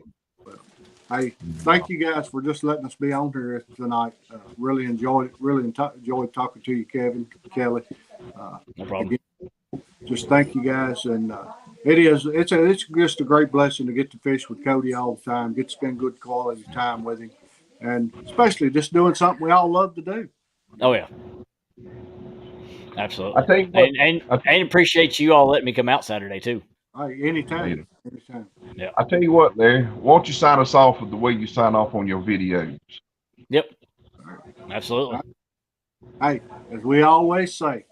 Hey, thank you guys for just letting us be on here tonight. Really enjoyed it. Really enjoyed talking to you, Kevin, Kelly. No problem. Just thank you guys, and it's just a great blessing to get to fish with Cody all the time, get to spend good quality time with him, and especially just doing something we all love to do. Oh yeah, absolutely. I tell you what, and appreciate you all letting me come out Saturday too. Hey, anytime. Yeah. I tell you what, Larry, why don't you sign us off with the way you sign off on your videos? Yep. Absolutely. Hey, as we always say,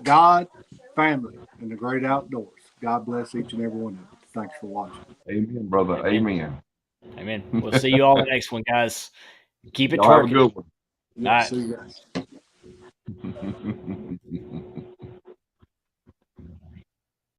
God, family, and the great outdoors. God bless each and every one of you. Thanks for watching. Amen, brother. Amen. We'll see you all the next one, guys. Keep it Y'all twerking. have a good one. Yeah, All right. see you guys.